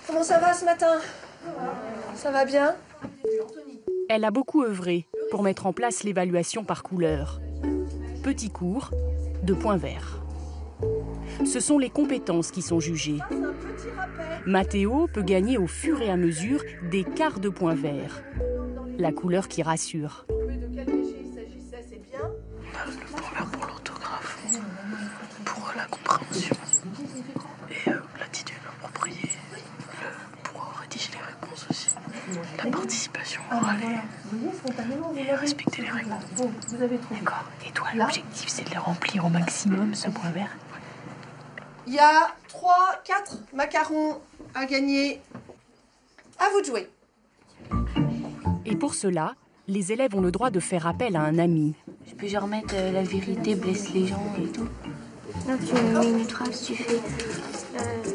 Comment ça va ce matin? Ça va bien? Elle a beaucoup œuvré pour mettre en place l'évaluation par couleur. Petit cours, 2 points verts. Ce sont les compétences qui sont jugées. Mathéo peut gagner au fur et à mesure des quarts de points verts. La couleur qui rassure. Le point vert pour l'orthographe, pour la compréhension et l'attitude appropriée, pour rédiger les réponses aussi, la participation orale et respecter les règles. D'accord. Et toi, l'objectif, c'est de les remplir au maximum, ce point vert. Il y a 3, 4 macarons à gagner. À vous de jouer. Et pour cela, les élèves ont le droit de faire appel à un ami. Je peux genre mettre la vérité blesse les gens et tout. Non, tu mets une trace, tu fais...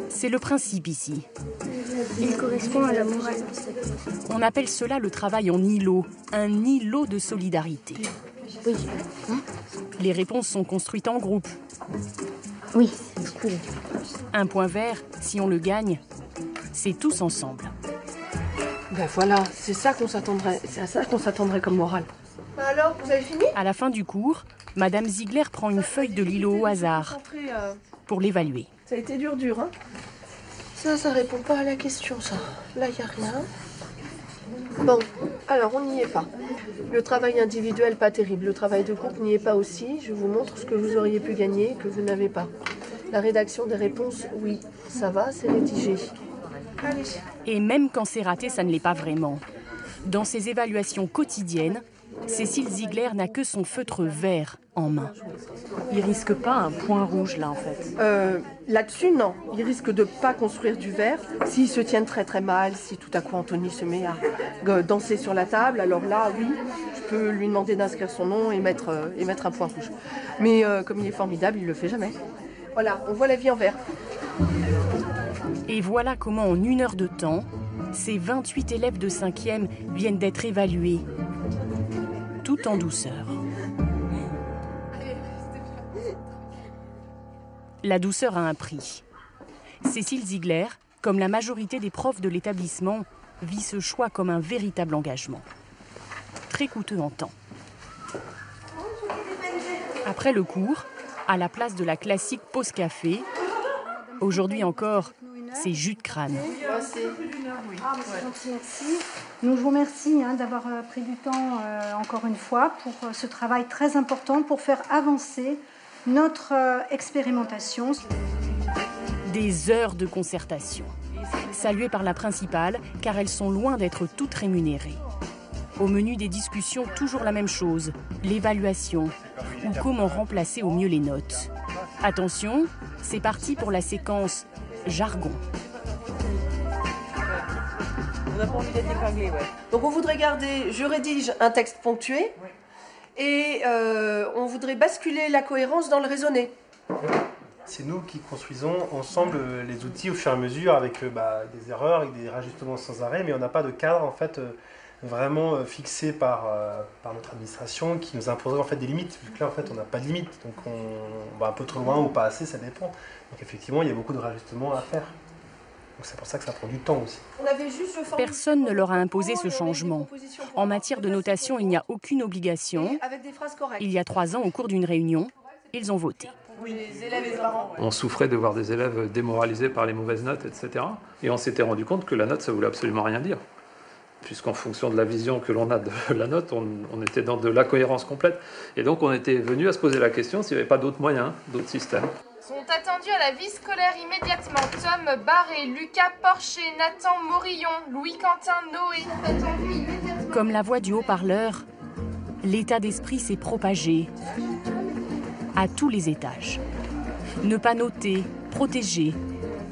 C'est le principe ici. Il correspond à la morale. On appelle cela le travail en îlot, un îlot de solidarité. Oui. Les réponses sont construites en groupe. Oui, c'est cool. Un point vert, si on le gagne, c'est tous ensemble. Ben voilà, c'est ça qu'on s'attendrait. C'est à ça qu'on s'attendrait comme morale. Alors, vous avez fini? À la fin du cours, Madame Ziegler prend une feuille de l'îlot au hasard pour l'évaluer. Ça a été dur, hein? Ça répond pas à la question, ça. Là, il n'y a rien. Bon, alors, on n'y est pas. Le travail individuel, pas terrible. Le travail de groupe n'y est pas aussi. Je vous montre ce que vous auriez pu gagner et que vous n'avez pas. La rédaction des réponses, oui, ça va, c'est rédigé. Allez. Et même quand c'est raté, ça ne l'est pas vraiment. Dans ses évaluations quotidiennes, Cécile Ziegler n'a que son feutre vert en main. Il risque pas un point rouge là en fait? Là-dessus, non. Il risque de pas construire du vert. S'ils se tiennent très très mal, si tout à coup Anthony se met à danser sur la table, alors là, oui, je peux lui demander d'inscrire son nom et mettre un point rouge. Mais comme il est formidable, il le fait jamais. Voilà, on voit la vie en vert. Et voilà comment en 1 heure de temps, ces 28 élèves de 5e viennent d'être évalués, tout en douceur. La douceur a un prix. Cécile Ziegler, comme la majorité des profs de l'établissement, vit ce choix comme un véritable engagement. Très coûteux en temps. Après le cours, à la place de la classique pause café, aujourd'hui encore, c'est jus de crâne. Merci. Nous, je vous remercie d'avoir pris du temps encore une fois pour ce travail très important pour faire avancer notre expérimentation. Des heures de concertation, saluées par la principale, car elles sont loin d'être toutes rémunérées. Au menu des discussions, toujours la même chose, l'évaluation, ou comment remplacer au mieux les notes. Attention, c'est parti pour la séquence jargon. On n'a pas envie d'être épinglé, ouais. Donc on voudrait garder, je rédige un texte ponctué, et on voudrait basculer la cohérence dans le raisonné. C'est nous qui construisons ensemble les outils au fur et à mesure avec des erreurs, avec des rajustements sans arrêt, mais on n'a pas de cadre en fait vraiment fixé par notre administration qui nous imposerait en fait des limites. Vu que là en fait on n'a pas de limite, donc on va un peu trop loin ou pas assez, ça dépend. Donc effectivement il y a beaucoup de rajustements à faire. Donc c'est pour ça que ça prend du temps aussi. Personne ne leur a imposé ce changement. En matière de notation, il n'y a aucune obligation. Il y a 3 ans, au cours d'une réunion, ils ont voté. On souffrait de voir des élèves démoralisés par les mauvaises notes, etc. Et on s'était rendu compte que la note, ça voulait absolument rien dire. puisqu'en fonction de la vision que l'on a de la note, on était dans de l'incohérence complète. Et donc on était venu à se poser la question s'il n'y avait pas d'autres moyens, d'autres systèmes. Sont attendus à la vie scolaire immédiatement Tom Barré, Lucas Porcher, Nathan Morillon, Louis-Quentin Noé. Comme la voix du haut-parleur, l'état d'esprit s'est propagé à tous les étages. Ne pas noter, protéger,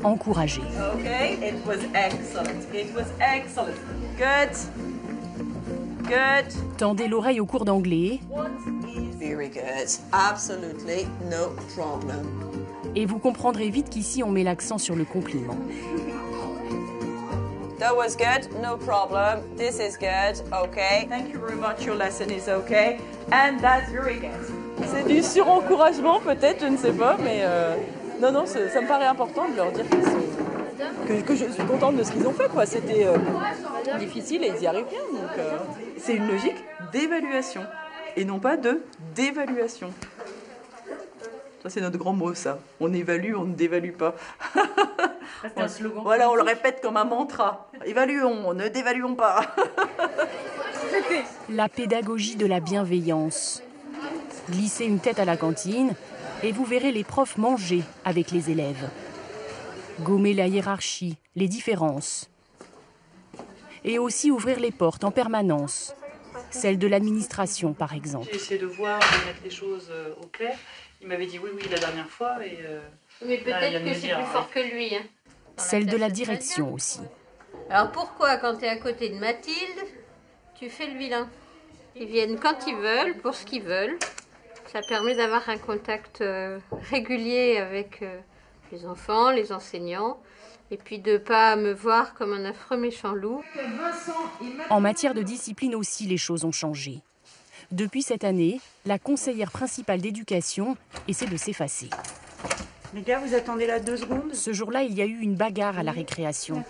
encourager. Okay, it was excellent. It was excellent. Good. Good. Tendez l'oreille au cours d'anglais. Very good. Absolutely no problem. Et vous comprendrez vite qu'ici on met l'accent sur le compliment. That was good. No problem. This is good. Okay. Thank you very much. Your lesson is okay. And that's very good. C'est du surencouragement peut-être, je ne sais pas, mais non, ça me paraît important de leur dire que je suis contente de ce qu'ils ont fait, quoi. C'était difficile et ils y arrivent bien, donc c'est une logique d'évaluation et non pas de dévaluation. Ça, c'est notre grand mot, ça. On évalue, on ne dévalue pas. C'est un slogan. Voilà, on le répète comme un mantra. Évaluons, ne dévaluons pas. La pédagogie de la bienveillance. Glissez une tête à la cantine et vous verrez les profs manger avec les élèves. Gommer la hiérarchie, les différences. Et aussi ouvrir les portes en permanence. Celle de l'administration, par exemple. J'ai essayé de voir, de mettre les choses au clair. Il m'avait dit oui la dernière fois. Mais peut-être que c'est plus fort que lui. Hein, celle de la direction aussi. Alors pourquoi, quand tu es à côté de Mathilde, tu fais le vilain? Ils viennent quand ils veulent, pour ce qu'ils veulent. Ça permet d'avoir un contact régulier avec les enfants, les enseignants, et puis de ne pas me voir comme un affreux méchant loup. En matière de discipline aussi, les choses ont changé. Depuis cette année, la conseillère principale d'éducation essaie de s'effacer. Les gars, vous attendez là 2 secondes. Ce jour-là, il y a eu une bagarre à la récréation.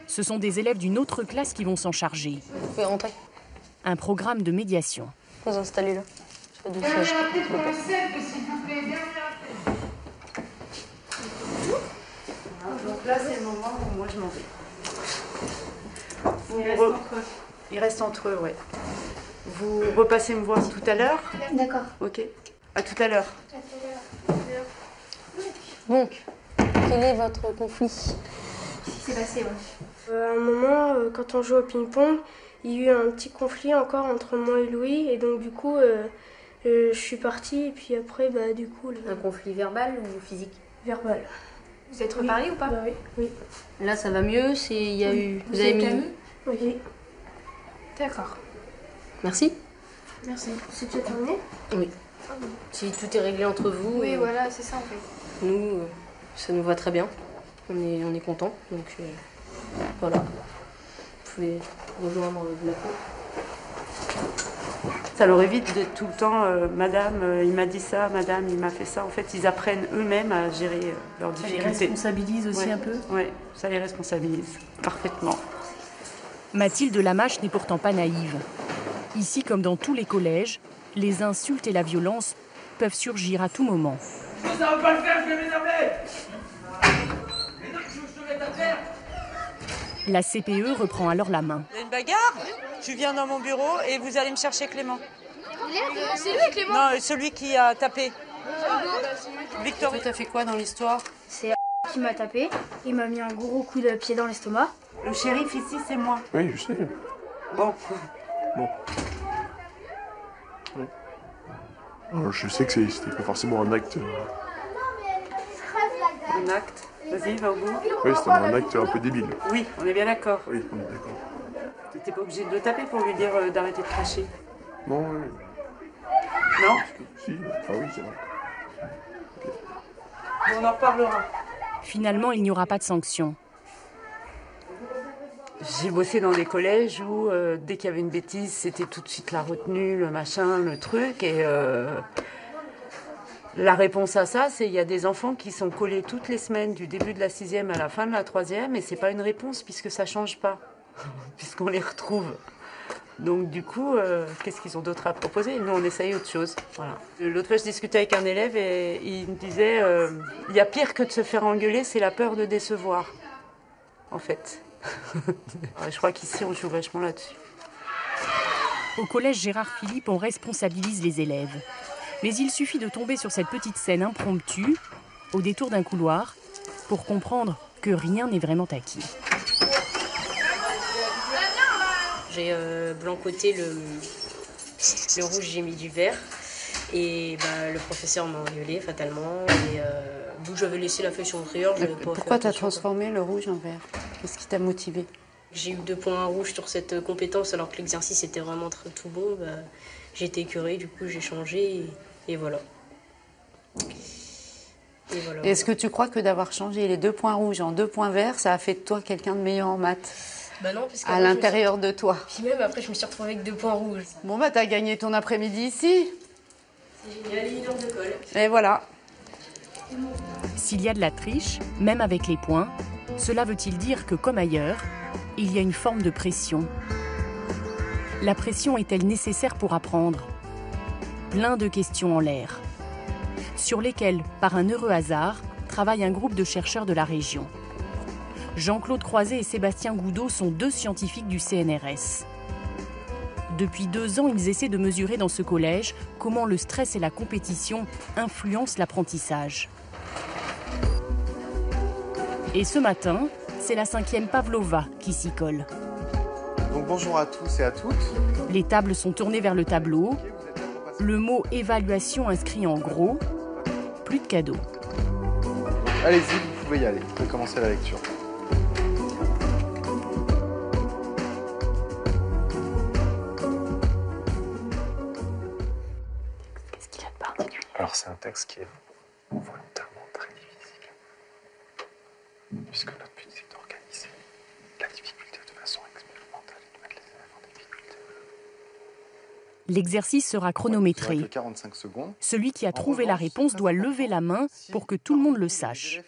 Ce sont des élèves d'une autre classe qui vont s'en charger. Vous pouvez rentrer. Un programme de médiation. Vous installez là. Donc là, c'est le moment où moi je m'en vais. Il reste entre eux, ouais. Vous repassez me voir tout à l'heure. D'accord. Ok. À tout à l'heure. Donc, quel est votre conflit? Qu'est-ce qui s'est passé, à un moment, quand on joue au ping-pong, il y a eu un petit conflit encore entre moi et Louis, et donc du coup, je suis partie, et puis après, du coup... Un conflit verbal ou physique? Verbal. Vous êtes reparlé ou pas? Oui. Là, ça va mieux, il y a eu... Vous avez mis... Oui. D'accord. Merci. Merci. C'est déjà terminé? Oui. Si tout est réglé entre vous... Oui, voilà, c'est ça en fait. Nous, ça nous va très bien. On est contents, donc voilà. Vous pouvez rejoindre la cour. Ça leur évite d'être tout le temps madame, il m'a dit ça, madame, il m'a fait ça. En fait, ils apprennent eux-mêmes à gérer leurs difficultés. Ça les responsabilise aussi un peu? Oui, ça les responsabilise parfaitement. Mathilde Lamache n'est pourtant pas naïve. Ici, comme dans tous les collèges, les insultes et la violence peuvent surgir à tout moment. Ça va pas le faire, je vais m'énerver. Je vais t'affaire. La CPE reprend alors la main. Il y a une bagarre. Tu viens dans mon bureau et vous allez me chercher Clément. C'est lui, Clément? Non, celui qui a tapé. Victorie. Tu as fait quoi dans l'histoire? C'est qui m'a tapé. Il m'a mis un gros coup de pied dans l'estomac. Le shérif ici, c'est moi. Oui, je sais. Bon. Oui. Alors, je sais que c'était pas forcément un acte. Un acte. Vas-y, va au bout. Oui, c'était un acte un peu débile. Oui, on est bien d'accord. Oui, on est d'accord. T'étais pas obligé de le taper pour lui dire d'arrêter de cracher. Non, oui. Non? Si, ah oui, c'est vrai. Okay. On en reparlera. Finalement, il n'y aura pas de sanction. J'ai bossé dans des collèges où dès qu'il y avait une bêtise, c'était tout de suite la retenue, le machin, le truc. Et la réponse à ça, c'est qu'il y a des enfants qui sont collés toutes les semaines du début de la 6e à la fin de la 3e. Et c'est pas une réponse puisque ça change pas, puisqu'on les retrouve. Donc du coup, qu'est-ce qu'ils ont d'autre à proposer? Nous, on essaye autre chose. Voilà. L'autre fois, je discutais avec un élève et il me disait il y a pire que de se faire engueuler, c'est la peur de décevoir, en fait. Je crois qu'ici, on joue vachement là-dessus. Au collège Gérard Philippe, on responsabilise les élèves. Mais il suffit de tomber sur cette petite scène impromptue, au détour d'un couloir, pour comprendre que rien n'est vraiment acquis. J'ai blancoté le rouge, j'ai mis du vert. Et le professeur m'a engueulé fatalement. Et d'où j'avais laissé la feuille sur le crayon, je n'avais pas fait Pourquoi tu as attention. transformé le rouge en vert? Qu'est-ce qui t'a motivé? J'ai eu 2 points rouges sur cette compétence alors que l'exercice était vraiment tout beau. J'ai été écœurée, du coup j'ai changé et voilà. Est-ce que tu crois que d'avoir changé les 2 points rouges en 2 points verts, ça a fait de toi quelqu'un de meilleur en maths? Non, parce à l'intérieur de toi. Puis même après, je me suis retrouvée avec 2 points rouges. Bon, t'as gagné ton après-midi ici. C'est génial, une heure de colle. Et voilà. S'il y a de la triche, même avec les points, cela veut-il dire que, comme ailleurs, il y a une forme de pression? La pression est-elle nécessaire pour apprendre? Plein de questions en l'air, sur lesquelles, par un heureux hasard, travaille un groupe de chercheurs de la région. Jean-Claude Croiset et Sébastien Goudot sont 2 scientifiques du CNRS. Depuis 2 ans, ils essaient de mesurer dans ce collège comment le stress et la compétition influencent l'apprentissage. Et ce matin, c'est la 5e Pavlova qui s'y colle. Donc bonjour à tous et à toutes. Les tables sont tournées vers le tableau. Le mot évaluation inscrit en gros. Plus de cadeaux. Allez-y, vous pouvez y aller. Vous pouvez commencer la lecture. Qu'est-ce qu'il y a de particulier? Alors c'est un texte qui est volontairement très difficile. Puisque notre but c'est d'organiser la difficulté de façon expérimentale et de mettre les élèves en difficulté. L'exercice sera chronométré. 45 secondes. Celui qui a trouvé la réponse doit lever la main pour que tout le monde le sache.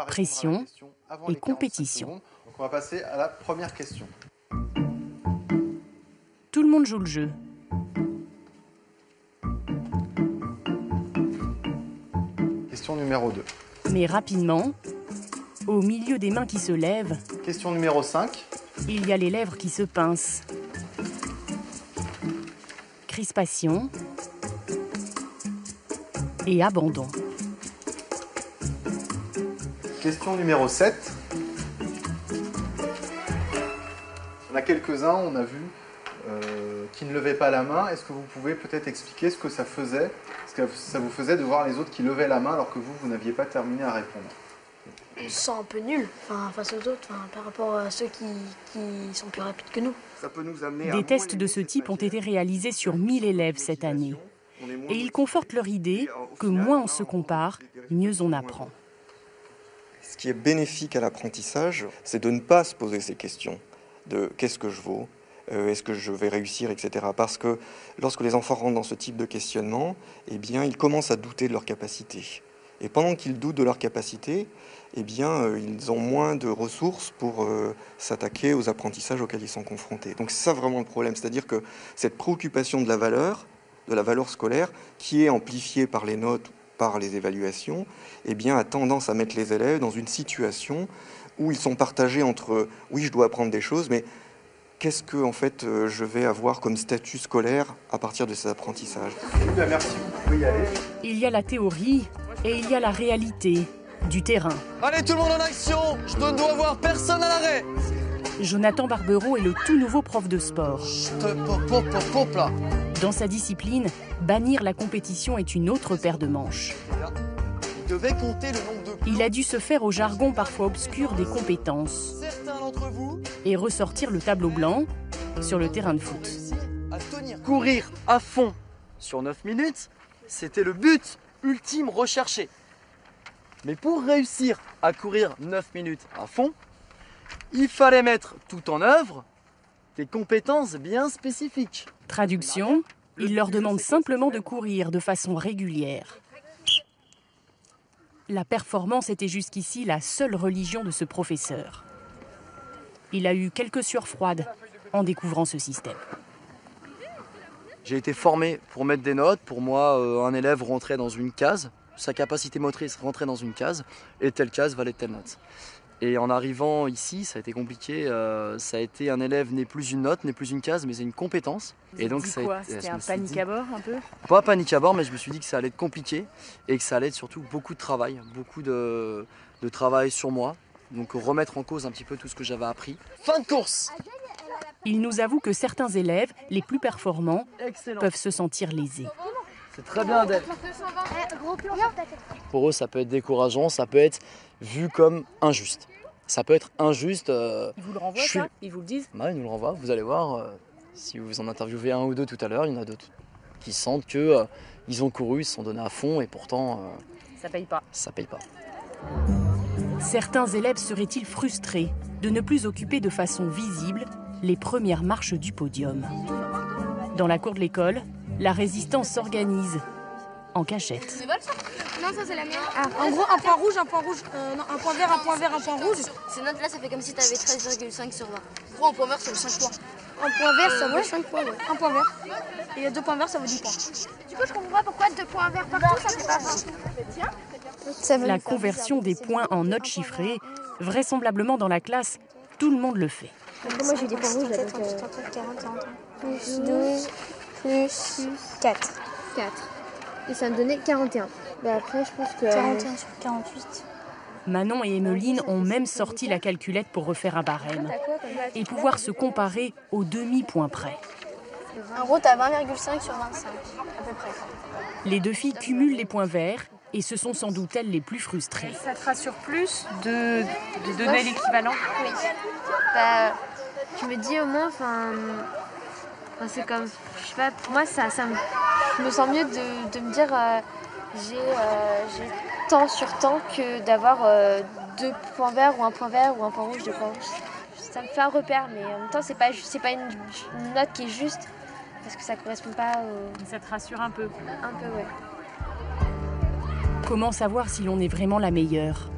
Pression et compétition. Donc on va passer à la première question. Tout le monde joue le jeu. Question numéro 2. Mais rapidement, au milieu des mains qui se lèvent, Question numéro 5. il y a les lèvres qui se pincent. Crispation et abandon. Question numéro 7. On a quelques-uns, on a vu, qui ne levaient pas la main. Est-ce que vous pouvez peut-être expliquer ce que ça faisait, ce que ça vous faisait de voir les autres qui levaient la main alors que vous n'aviez pas terminé à répondre? On se sent un peu nul face aux autres, par rapport à ceux qui sont plus rapides que nous. Ça peut nous amener Des tests de ce type ont été réalisés sur 1000 élèves cette année. Et ils confortent leur idée que moins on se compare, mieux on apprend. Ce qui est bénéfique à l'apprentissage, c'est de ne pas se poser ces questions de qu'est-ce que je vaux, est-ce que je vais réussir, etc. Parce que lorsque les enfants rentrent dans ce type de questionnement, eh bien, ils commencent à douter de leurs capacités. Et pendant qu'ils doutent de leurs capacités, eh bien, ils ont moins de ressources pour s'attaquer aux apprentissages auxquels ils sont confrontés. Donc c'est ça vraiment le problème, c'est-à-dire que cette préoccupation de la valeur scolaire, qui est amplifiée par les notes, par les évaluations, eh bien, a tendance à mettre les élèves dans une situation où ils sont partagés entre « oui, je dois apprendre des choses, mais qu'est-ce que en fait, je vais avoir comme statut scolaire à partir de ces apprentissages ?» Merci, vous pouvez y aller. Il y a la théorie et il y a la réalité du terrain. Allez, tout le monde en action! Je ne dois voir personne à l'arrêt! Jonathan Barbereau est le tout nouveau prof de sport. Là. Dans sa discipline, bannir la compétition est une autre paire de manches. Il devait compter le nombre de... Il a dû se faire au jargon parfois obscur des compétences et ressortir le tableau blanc sur le terrain de foot. Courir à fond sur 9 minutes, c'était le but ultime recherché. Mais pour réussir à courir 9 minutes à fond, il fallait mettre tout en œuvre des compétences bien spécifiques. Traduction, il leur demande simplement de courir de façon régulière. La performance était jusqu'ici la seule religion de ce professeur. Il a eu quelques sueurs froides en découvrant ce système. J'ai été formé pour mettre des notes. Pour moi, un élève rentrait dans une case. Sa capacité motrice rentrait dans une case. Et telle case valait telle note. Et en arrivant ici, ça a été compliqué. Ça a été un élève n'est plus une note, n'est plus une case, mais c'est une compétence. Et donc ça quoi? C'était un panique à bord un peu? Pas panique à bord, mais je me suis dit que ça allait être compliqué et que ça allait être surtout beaucoup de travail, beaucoup de travail sur moi. Donc remettre en cause un petit peu tout ce que j'avais appris. Fin de course! Il nous avoue que certains élèves, les plus performants, peuvent se sentir lésés. C'est très bien d'être. Pour eux, ça peut être décourageant, ça peut être vu comme injuste. Ça peut être injuste. Ils vous le renvoient, ça? Ils vous le disent? Ils nous le renvoient. Vous allez voir, si vous en interviewez un ou deux tout à l'heure, il y en a d'autres qui sentent que ils ont couru, ils se sont donnés à fond et pourtant... ça paye pas. Ça paye pas. Certains élèves seraient-ils frustrés de ne plus occuper de façon visible les premières marches du podium? Dans la cour de l'école, la résistance s'organise en cachette. Non, ça c'est la mienne. En gros, un point rouge, non, un point vert, un point vert, un point rouge. Ces notes-là, ça fait comme si tu avais 13,5 sur 20. Gros, un point vert, ça vaut 5 points. Un point vert, ça vaut 5 points, ouais. Un point vert. Et il y a 2 points verts, ça vaut 10 points. Du coup, je comprends pas pourquoi 2 points verts partout, ça fait pas 20. La conversion des points en notes chiffrées, vraisemblablement dans la classe, tout le monde le fait. Moi, j'ai des points rouges, là, donc... Plus 12, plus 4. 4. Et ça me donnait 41. Bah après, je pense que... 41 sur 48. Manon et Emmeline ont même sorti la calculette pour refaire un barème et pouvoir se comparer aux demi-points près. En gros, t'as 20,5 sur 25, à peu près. Les deux filles cumulent les points verts et ce sont sans doute elles les plus frustrées. Ça te rassure plus de donner l'équivalent? Oui. Bah, je me dis au moins, c'est comme, je sais pas, pour moi, je me sens mieux de me dire j'ai tant sur tant que d'avoir 2 points verts ou un point vert ou un point rouge, 2 points rouges. Ça me fait un repère, mais en même temps, c'est pas une note qui est juste parce que ça correspond pas au... Ça te rassure un peu? Un peu, ouais. Comment savoir si l'on est vraiment la meilleure?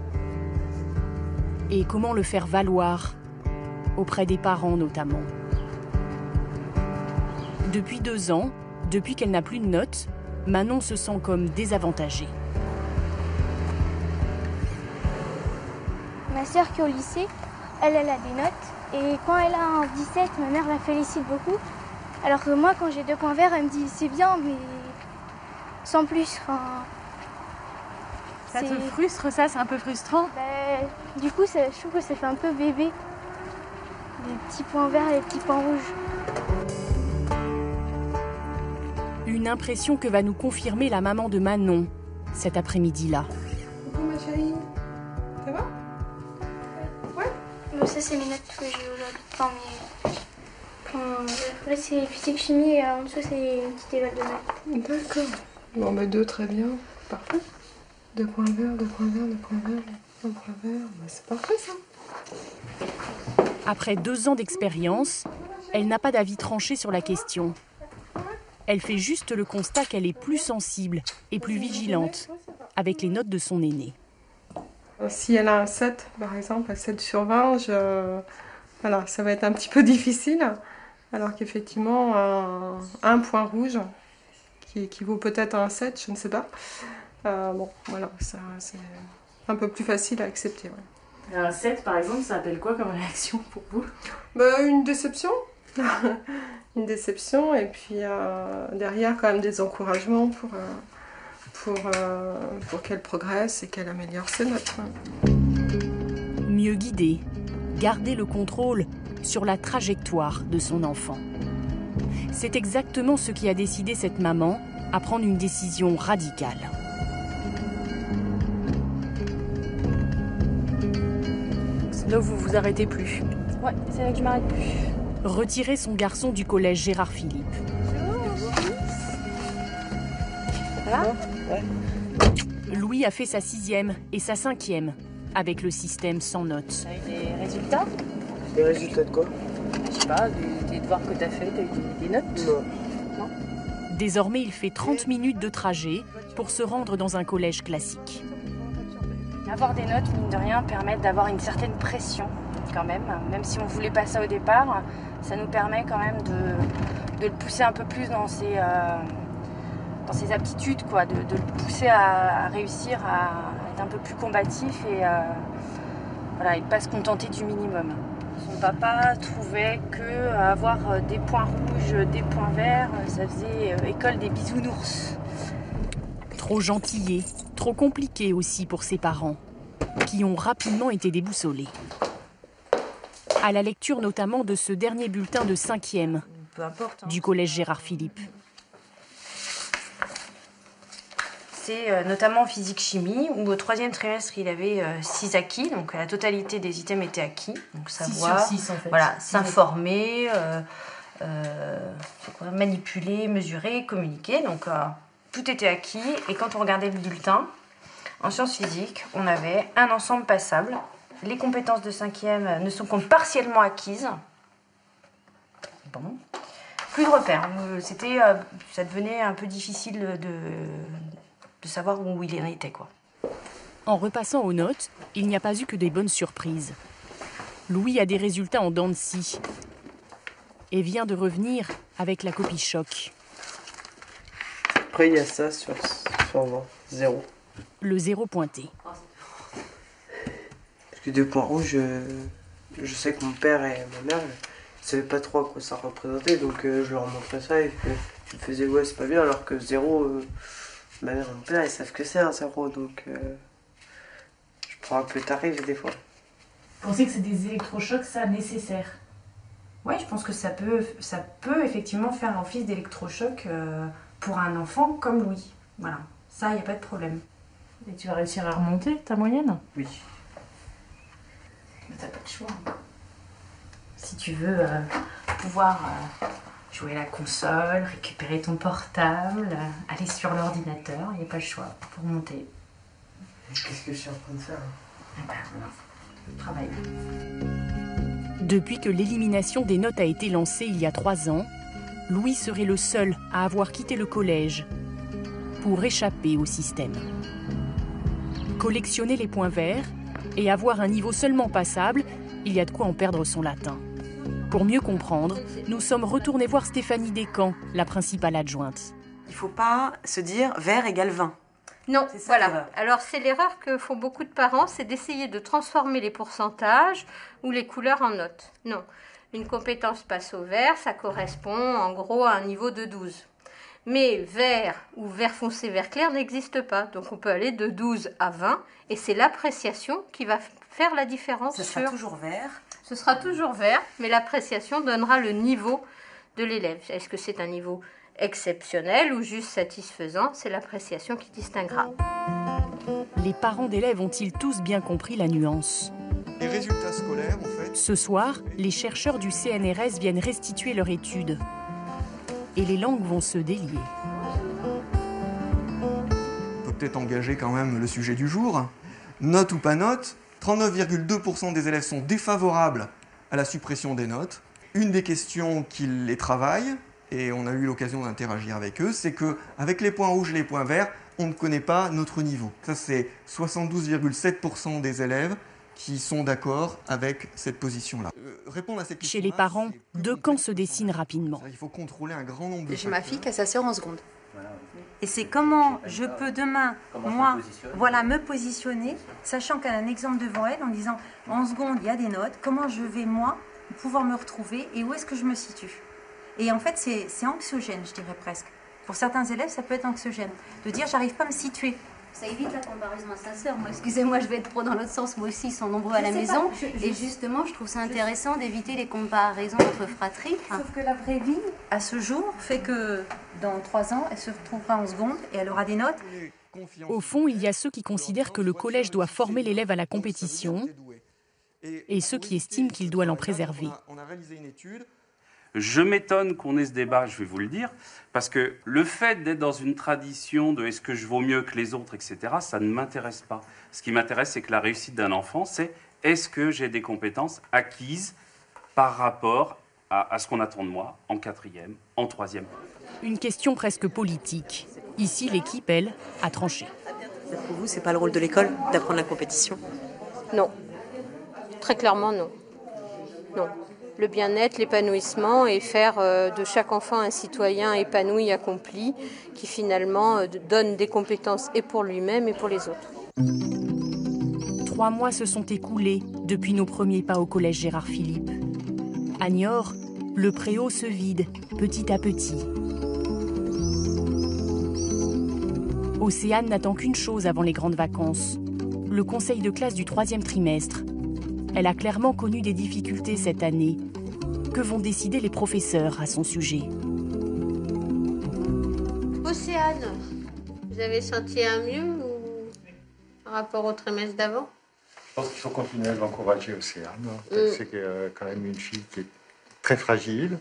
Et comment le faire valoir? Auprès des parents notamment. Depuis 2 ans, depuis qu'elle n'a plus de notes, Manon se sent comme désavantagée. Ma sœur qui est au lycée, elle a des notes. Et quand elle a un 17, ma mère la félicite beaucoup. Alors que moi, quand j'ai 2 points verts, elle me dit c'est bien, mais sans plus. Ça te frustre, ça? C'est un peu frustrant? Du coup, je trouve que ça fait un peu bébé. Les petits points verts et les petits points rouges. Une impression que va nous confirmer la maman de Manon cet après-midi-là. Coucou ma chérie, ça va? Ouais. Bon, ça c'est mes notes que j'ai aujourd'hui. Là c'est physique chimie et en dessous c'est une petite éval de maths. D'accord. Bon bah 2 très bien, parfait. 2 points verts, 2 points verts, 2 points verts, 1 point vert, bah, c'est parfait ça. Après 2 ans d'expérience, elle n'a pas d'avis tranché sur la question. Elle fait juste le constat qu'elle est plus sensible et plus vigilante avec les notes de son aîné. Si elle a un 7, par exemple, un 7 sur 20, voilà, ça va être un petit peu difficile. Alors qu'effectivement, un point rouge, qui équivaut peut-être à un 7, je ne sais pas. Bon, voilà, c'est un peu plus facile à accepter. Ouais. Un 7, par exemple, ça appelle quoi comme réaction pour vous? Une déception. Une déception, et puis derrière, quand même, des encouragements pour qu'elle progresse et qu'elle améliore ses notes. Mieux guider, garder le contrôle sur la trajectoire de son enfant. C'est exactement ce qui a décidé cette maman à prendre une décision radicale. Là, vous vous arrêtez plus? Ouais, c'est là que je m'arrête plus. Retirer son garçon du collège Gérard Philippe. Ça va? Ouais. Louis a fait sa 6e et sa 5e avec le système sans notes. T'as eu des résultats? Des résultats de quoi? Je sais pas, des devoirs que t'as fait, t'as eu des notes? Non. Désormais, il fait 30 minutes de trajet pour se rendre dans un collège classique. Avoir des notes, mine de rien, permettent d'avoir une certaine pression, quand même. Même si on ne voulait pas ça au départ, ça nous permet quand même de le pousser un peu plus dans ses aptitudes, quoi, de le pousser à réussir, à être un peu plus combatif et Voilà, il ne pas se contenter du minimum. Son papa trouvait que avoir des points rouges, des points verts, ça faisait école des bisounours. Trop gentillé, trop compliqué aussi pour ses parents, qui ont rapidement été déboussolés. À la lecture notamment de ce dernier bulletin de 5e du collège Gérard Philipe. C'est notamment en physique-chimie, où au 3e trimestre, il avait 6 acquis, donc la totalité des items étaient acquis. Donc savoir, 6 sur 6 en fait. Voilà, s'informer, manipuler, mesurer, communiquer. Donc tout était acquis. Et quand on regardait le bulletin, en sciences physiques, on avait un ensemble passable. Les compétences de 5e ne sont qu'en partiellement acquises. Bon. Plus de repères. Ça devenait un peu difficile de savoir où il en était, quoi. En repassant aux notes, il n'y a pas eu que des bonnes surprises. Louis a des résultats en dents de scie et vient de revenir avec la copie choc. Après, il y a ça sur 20, 0. Le 0 pointé. Parce que 2 points rouges, je sais que mon père et ma mère ne savaient pas trop à quoi ça représentait, donc je leur montrais ça et ils me faisaient ouais, c'est pas bien, alors que 0, ma mère et mon père ils savent que c'est un 0, donc je prends un peu tarif des fois. Vous pensez que c'est des électrochocs, ça, nécessaires? Oui, je pense que ça peut effectivement faire office d'électrochoc pour un enfant comme Louis. Voilà, ça, il n'y a pas de problème. Et tu vas réussir à remonter ta moyenne? Oui. Mais t'as pas de choix. Si tu veux pouvoir jouer à la console, récupérer ton portable, aller sur l'ordinateur, il n'y a pas le choix pour monter. Qu'est-ce que je suis en train de faire? Travail. Depuis que l'élimination des notes a été lancée il y a 3 ans, Louis serait le seul à avoir quitté le collège pour échapper au système. Collectionner les points verts et avoir un niveau seulement passable, il y a de quoi en perdre son latin. Pour mieux comprendre, nous sommes retournés voir Stéphanie Descamps, la principale adjointe. Il ne faut pas se dire vert égale 20. Non, voilà. Alors c'est l'erreur que font beaucoup de parents, c'est d'essayer de transformer les pourcentages ou les couleurs en notes. Non, une compétence passe au vert, ça correspond en gros à un niveau de 12. Mais vert ou vert foncé, vert clair n'existe pas. Donc on peut aller de 12 à 20 et c'est l'appréciation qui va faire la différence. Ce sera toujours vert. Ce sera toujours vert, mais l'appréciation donnera le niveau de l'élève. Est-ce que c'est un niveau exceptionnel ou juste satisfaisant? C'est l'appréciation qui distinguera. Les parents d'élèves ont-ils tous bien compris la nuance? Les résultats scolaires, en fait... Ce soir, les chercheurs du CNRS viennent restituer leur étude. Et les langues vont se délier. On peut peut-être engager quand même le sujet du jour. Note ou pas note, 39,2% des élèves sont défavorables à la suppression des notes. Une des questions qu'ils les travaillent, et on a eu l'occasion d'interagir avec eux, c'est qu'avec les points rouges et les points verts, on ne connaît pas notre niveau. Ça, c'est 72,7% des élèves qui sont d'accord avec cette position-là. Répondre à cette question. Chez les parents, 2 camps se dessinent rapidement. Il faut contrôler un grand nombre de J'ai ma fille qui a sa sœur en seconde. Et c'est comment je peux demain, me positionner, sachant qu'elle a un exemple devant elle, en disant en seconde, il y a des notes, comment je vais, moi, pouvoir me retrouver et où est-ce que je me situe. Et en fait, c'est anxiogène, je dirais presque. Pour certains élèves, ça peut être anxiogène, de dire j'arrive pas à me situer. Ça évite la comparaison à sa sœur. Moi, excusez-moi, je vais être pro dans l'autre sens. Moi aussi, ils sont nombreux à la maison. Et justement, je trouve ça intéressant d'éviter les comparaisons entre fratries. Sauf que la vraie vie, à ce jour, fait que dans 3 ans, elle se retrouvera en seconde et elle aura des notes. Au fond, il y a ceux qui considèrent que le collège doit former l'élève à la compétition et ceux qui estiment qu'il doit l'en préserver. On a réalisé une étude. Je m'étonne qu'on ait ce débat, je vais vous le dire, parce que le fait d'être dans une tradition de est-ce que je vaux mieux que les autres, etc., ça ne m'intéresse pas. Ce qui m'intéresse, c'est que la réussite d'un enfant, c'est est-ce que j'ai des compétences acquises par rapport à ce qu'on attend de moi en 4e, en 3e. Une question presque politique. Ici, l'équipe, elle, a tranché. Pour vous, c'est pas le rôle de l'école d'apprendre la compétition? Non. Très clairement, non. Non. Le bien-être, l'épanouissement et faire de chaque enfant un citoyen épanoui, accompli, qui finalement donne des compétences et pour lui-même et pour les autres. 3 mois se sont écoulés depuis nos premiers pas au collège Gérard Philipe. À Niort, le préau se vide petit à petit. Océane n'attend qu'une chose avant les grandes vacances, le conseil de classe du 3e trimestre. Elle a clairement connu des difficultés cette année. Que vont décider les professeurs à son sujet? Océane, vous avez senti un mieux ou par rapport au trimestre d'avant? Je pense qu'il faut continuer à l'encourager, Océane. C'est quand même une fille qui est très fragile.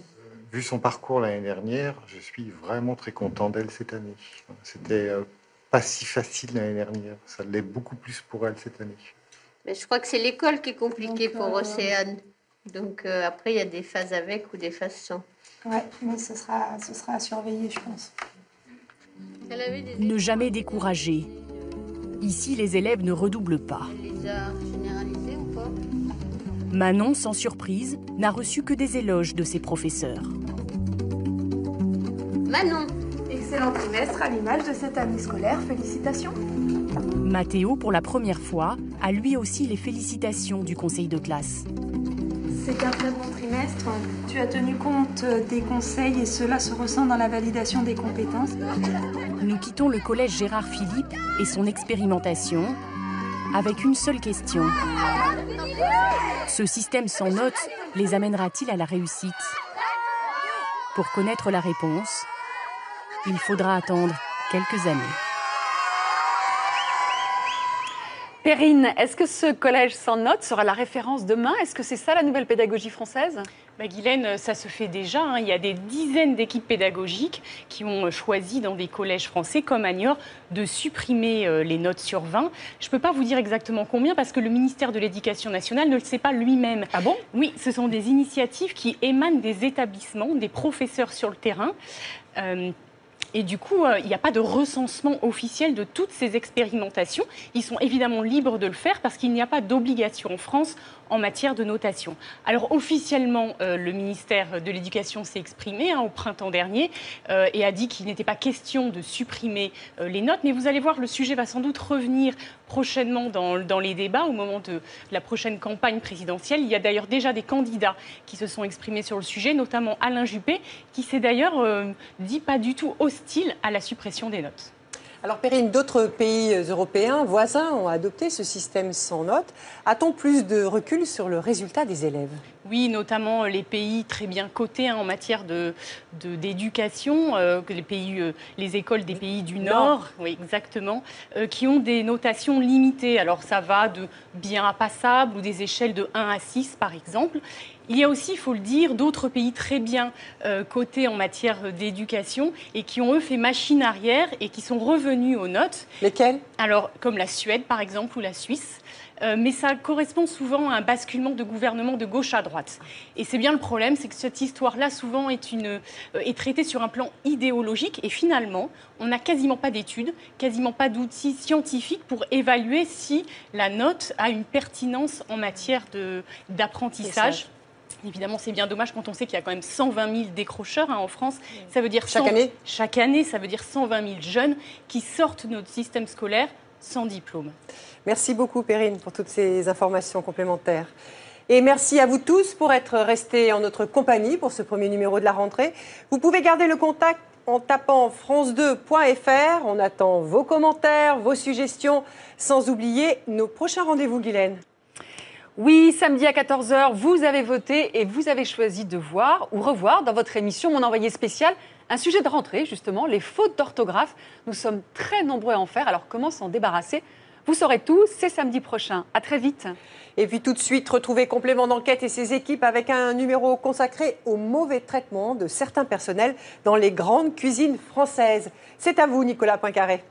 Vu son parcours l'année dernière, je suis vraiment très content d'elle cette année. C'était pas si facile l'année dernière. Ça l'est beaucoup plus pour elle cette année. Mais je crois que c'est l'école qui est compliquée pour Océane. Donc après, il y a des phases avec ou des phases sans. Ouais, mais ce sera à surveiller, je pense. Ne jamais décourager. Ici, les élèves ne redoublent pas. Elle les a généralisés ou pas? Manon, sans surprise, n'a reçu que des éloges de ses professeurs. Manon! Excellent trimestre à l'image de cette année scolaire, félicitations. Mathéo, pour la première fois, a lui aussi les félicitations du conseil de classe. C'est un très bon trimestre. Tu as tenu compte des conseils et cela se ressent dans la validation des compétences. Nous quittons le collège Gérard Philipe et son expérimentation avec une seule question. Ce système sans notes les amènera-t-il à la réussite? Pour connaître la réponse, il faudra attendre quelques années. Perrine, est-ce que ce collège sans notes sera la référence demain? Est-ce que c'est ça la nouvelle pédagogie française? Guylaine, ça se fait déjà. Il y a des dizaines d'équipes pédagogiques qui ont choisi dans des collèges français comme à Niort de supprimer les notes sur 20. Je ne peux pas vous dire exactement combien parce que le ministère de l'Éducation nationale ne le sait pas lui-même. Ah bon? Oui, ce sont des initiatives qui émanent des établissements, des professeurs sur le terrain. Et du coup, il n'y a pas de recensement officiel de toutes ces expérimentations. Ils sont évidemment libres de le faire parce qu'il n'y a pas d'obligation en France en matière de notation. Alors officiellement, le ministère de l'Éducation s'est exprimé au printemps dernier et a dit qu'il n'était pas question de supprimer les notes. Mais vous allez voir, le sujet va sans doute revenir prochainement dans les débats au moment de la prochaine campagne présidentielle. Il y a d'ailleurs déjà des candidats qui se sont exprimés sur le sujet, notamment Alain Juppé, qui s'est d'ailleurs dit pas du tout hostile à la suppression des notes. Alors Perrine, d'autres pays européens voisins ont adopté ce système sans notes. A-t-on plus de recul sur le résultat des élèves? Oui, notamment les pays très bien cotés en matière d'éducation, les écoles des pays du Nord, oui, exactement, qui ont des notations limitées. Alors ça va de bien à passable ou des échelles de 1 à 6 par exemple. Il y a aussi, il faut le dire, d'autres pays très bien cotés en matière d'éducation et qui ont, eux, fait machine arrière et qui sont revenus aux notes. Lesquels? Alors, comme la Suède, par exemple, ou la Suisse. Mais ça correspond souvent à un basculement de gouvernement de gauche à droite. Et c'est bien le problème, c'est que cette histoire-là, souvent, est traitée sur un plan idéologique. Et finalement, on n'a quasiment pas d'études, quasiment pas d'outils scientifiques pour évaluer si la note a une pertinence en matière d'apprentissage. Évidemment, c'est bien dommage quand on sait qu'il y a quand même 120 000 décrocheurs en France. Ça veut dire chaque année, ça veut dire 120 000 jeunes qui sortent de notre système scolaire sans diplôme. Merci beaucoup Perrine pour toutes ces informations complémentaires. Et merci à vous tous pour être restés en notre compagnie pour ce premier numéro de la rentrée. Vous pouvez garder le contact en tapant france2.fr. On attend vos commentaires, vos suggestions, sans oublier nos prochains rendez-vous, Guylaine. Oui, samedi à 14h, vous avez voté et vous avez choisi de voir ou revoir dans votre émission Mon Envoyé spécial un sujet de rentrée, justement, les fautes d'orthographe. Nous sommes très nombreux à en faire, alors comment s'en débarrasser? Vous saurez tout, c'est samedi prochain. À très vite. Et puis tout de suite, retrouvez Complément d'enquête et ses équipes avec un numéro consacré au mauvais traitement de certains personnels dans les grandes cuisines françaises. C'est à vous, Nicolas Poincaré.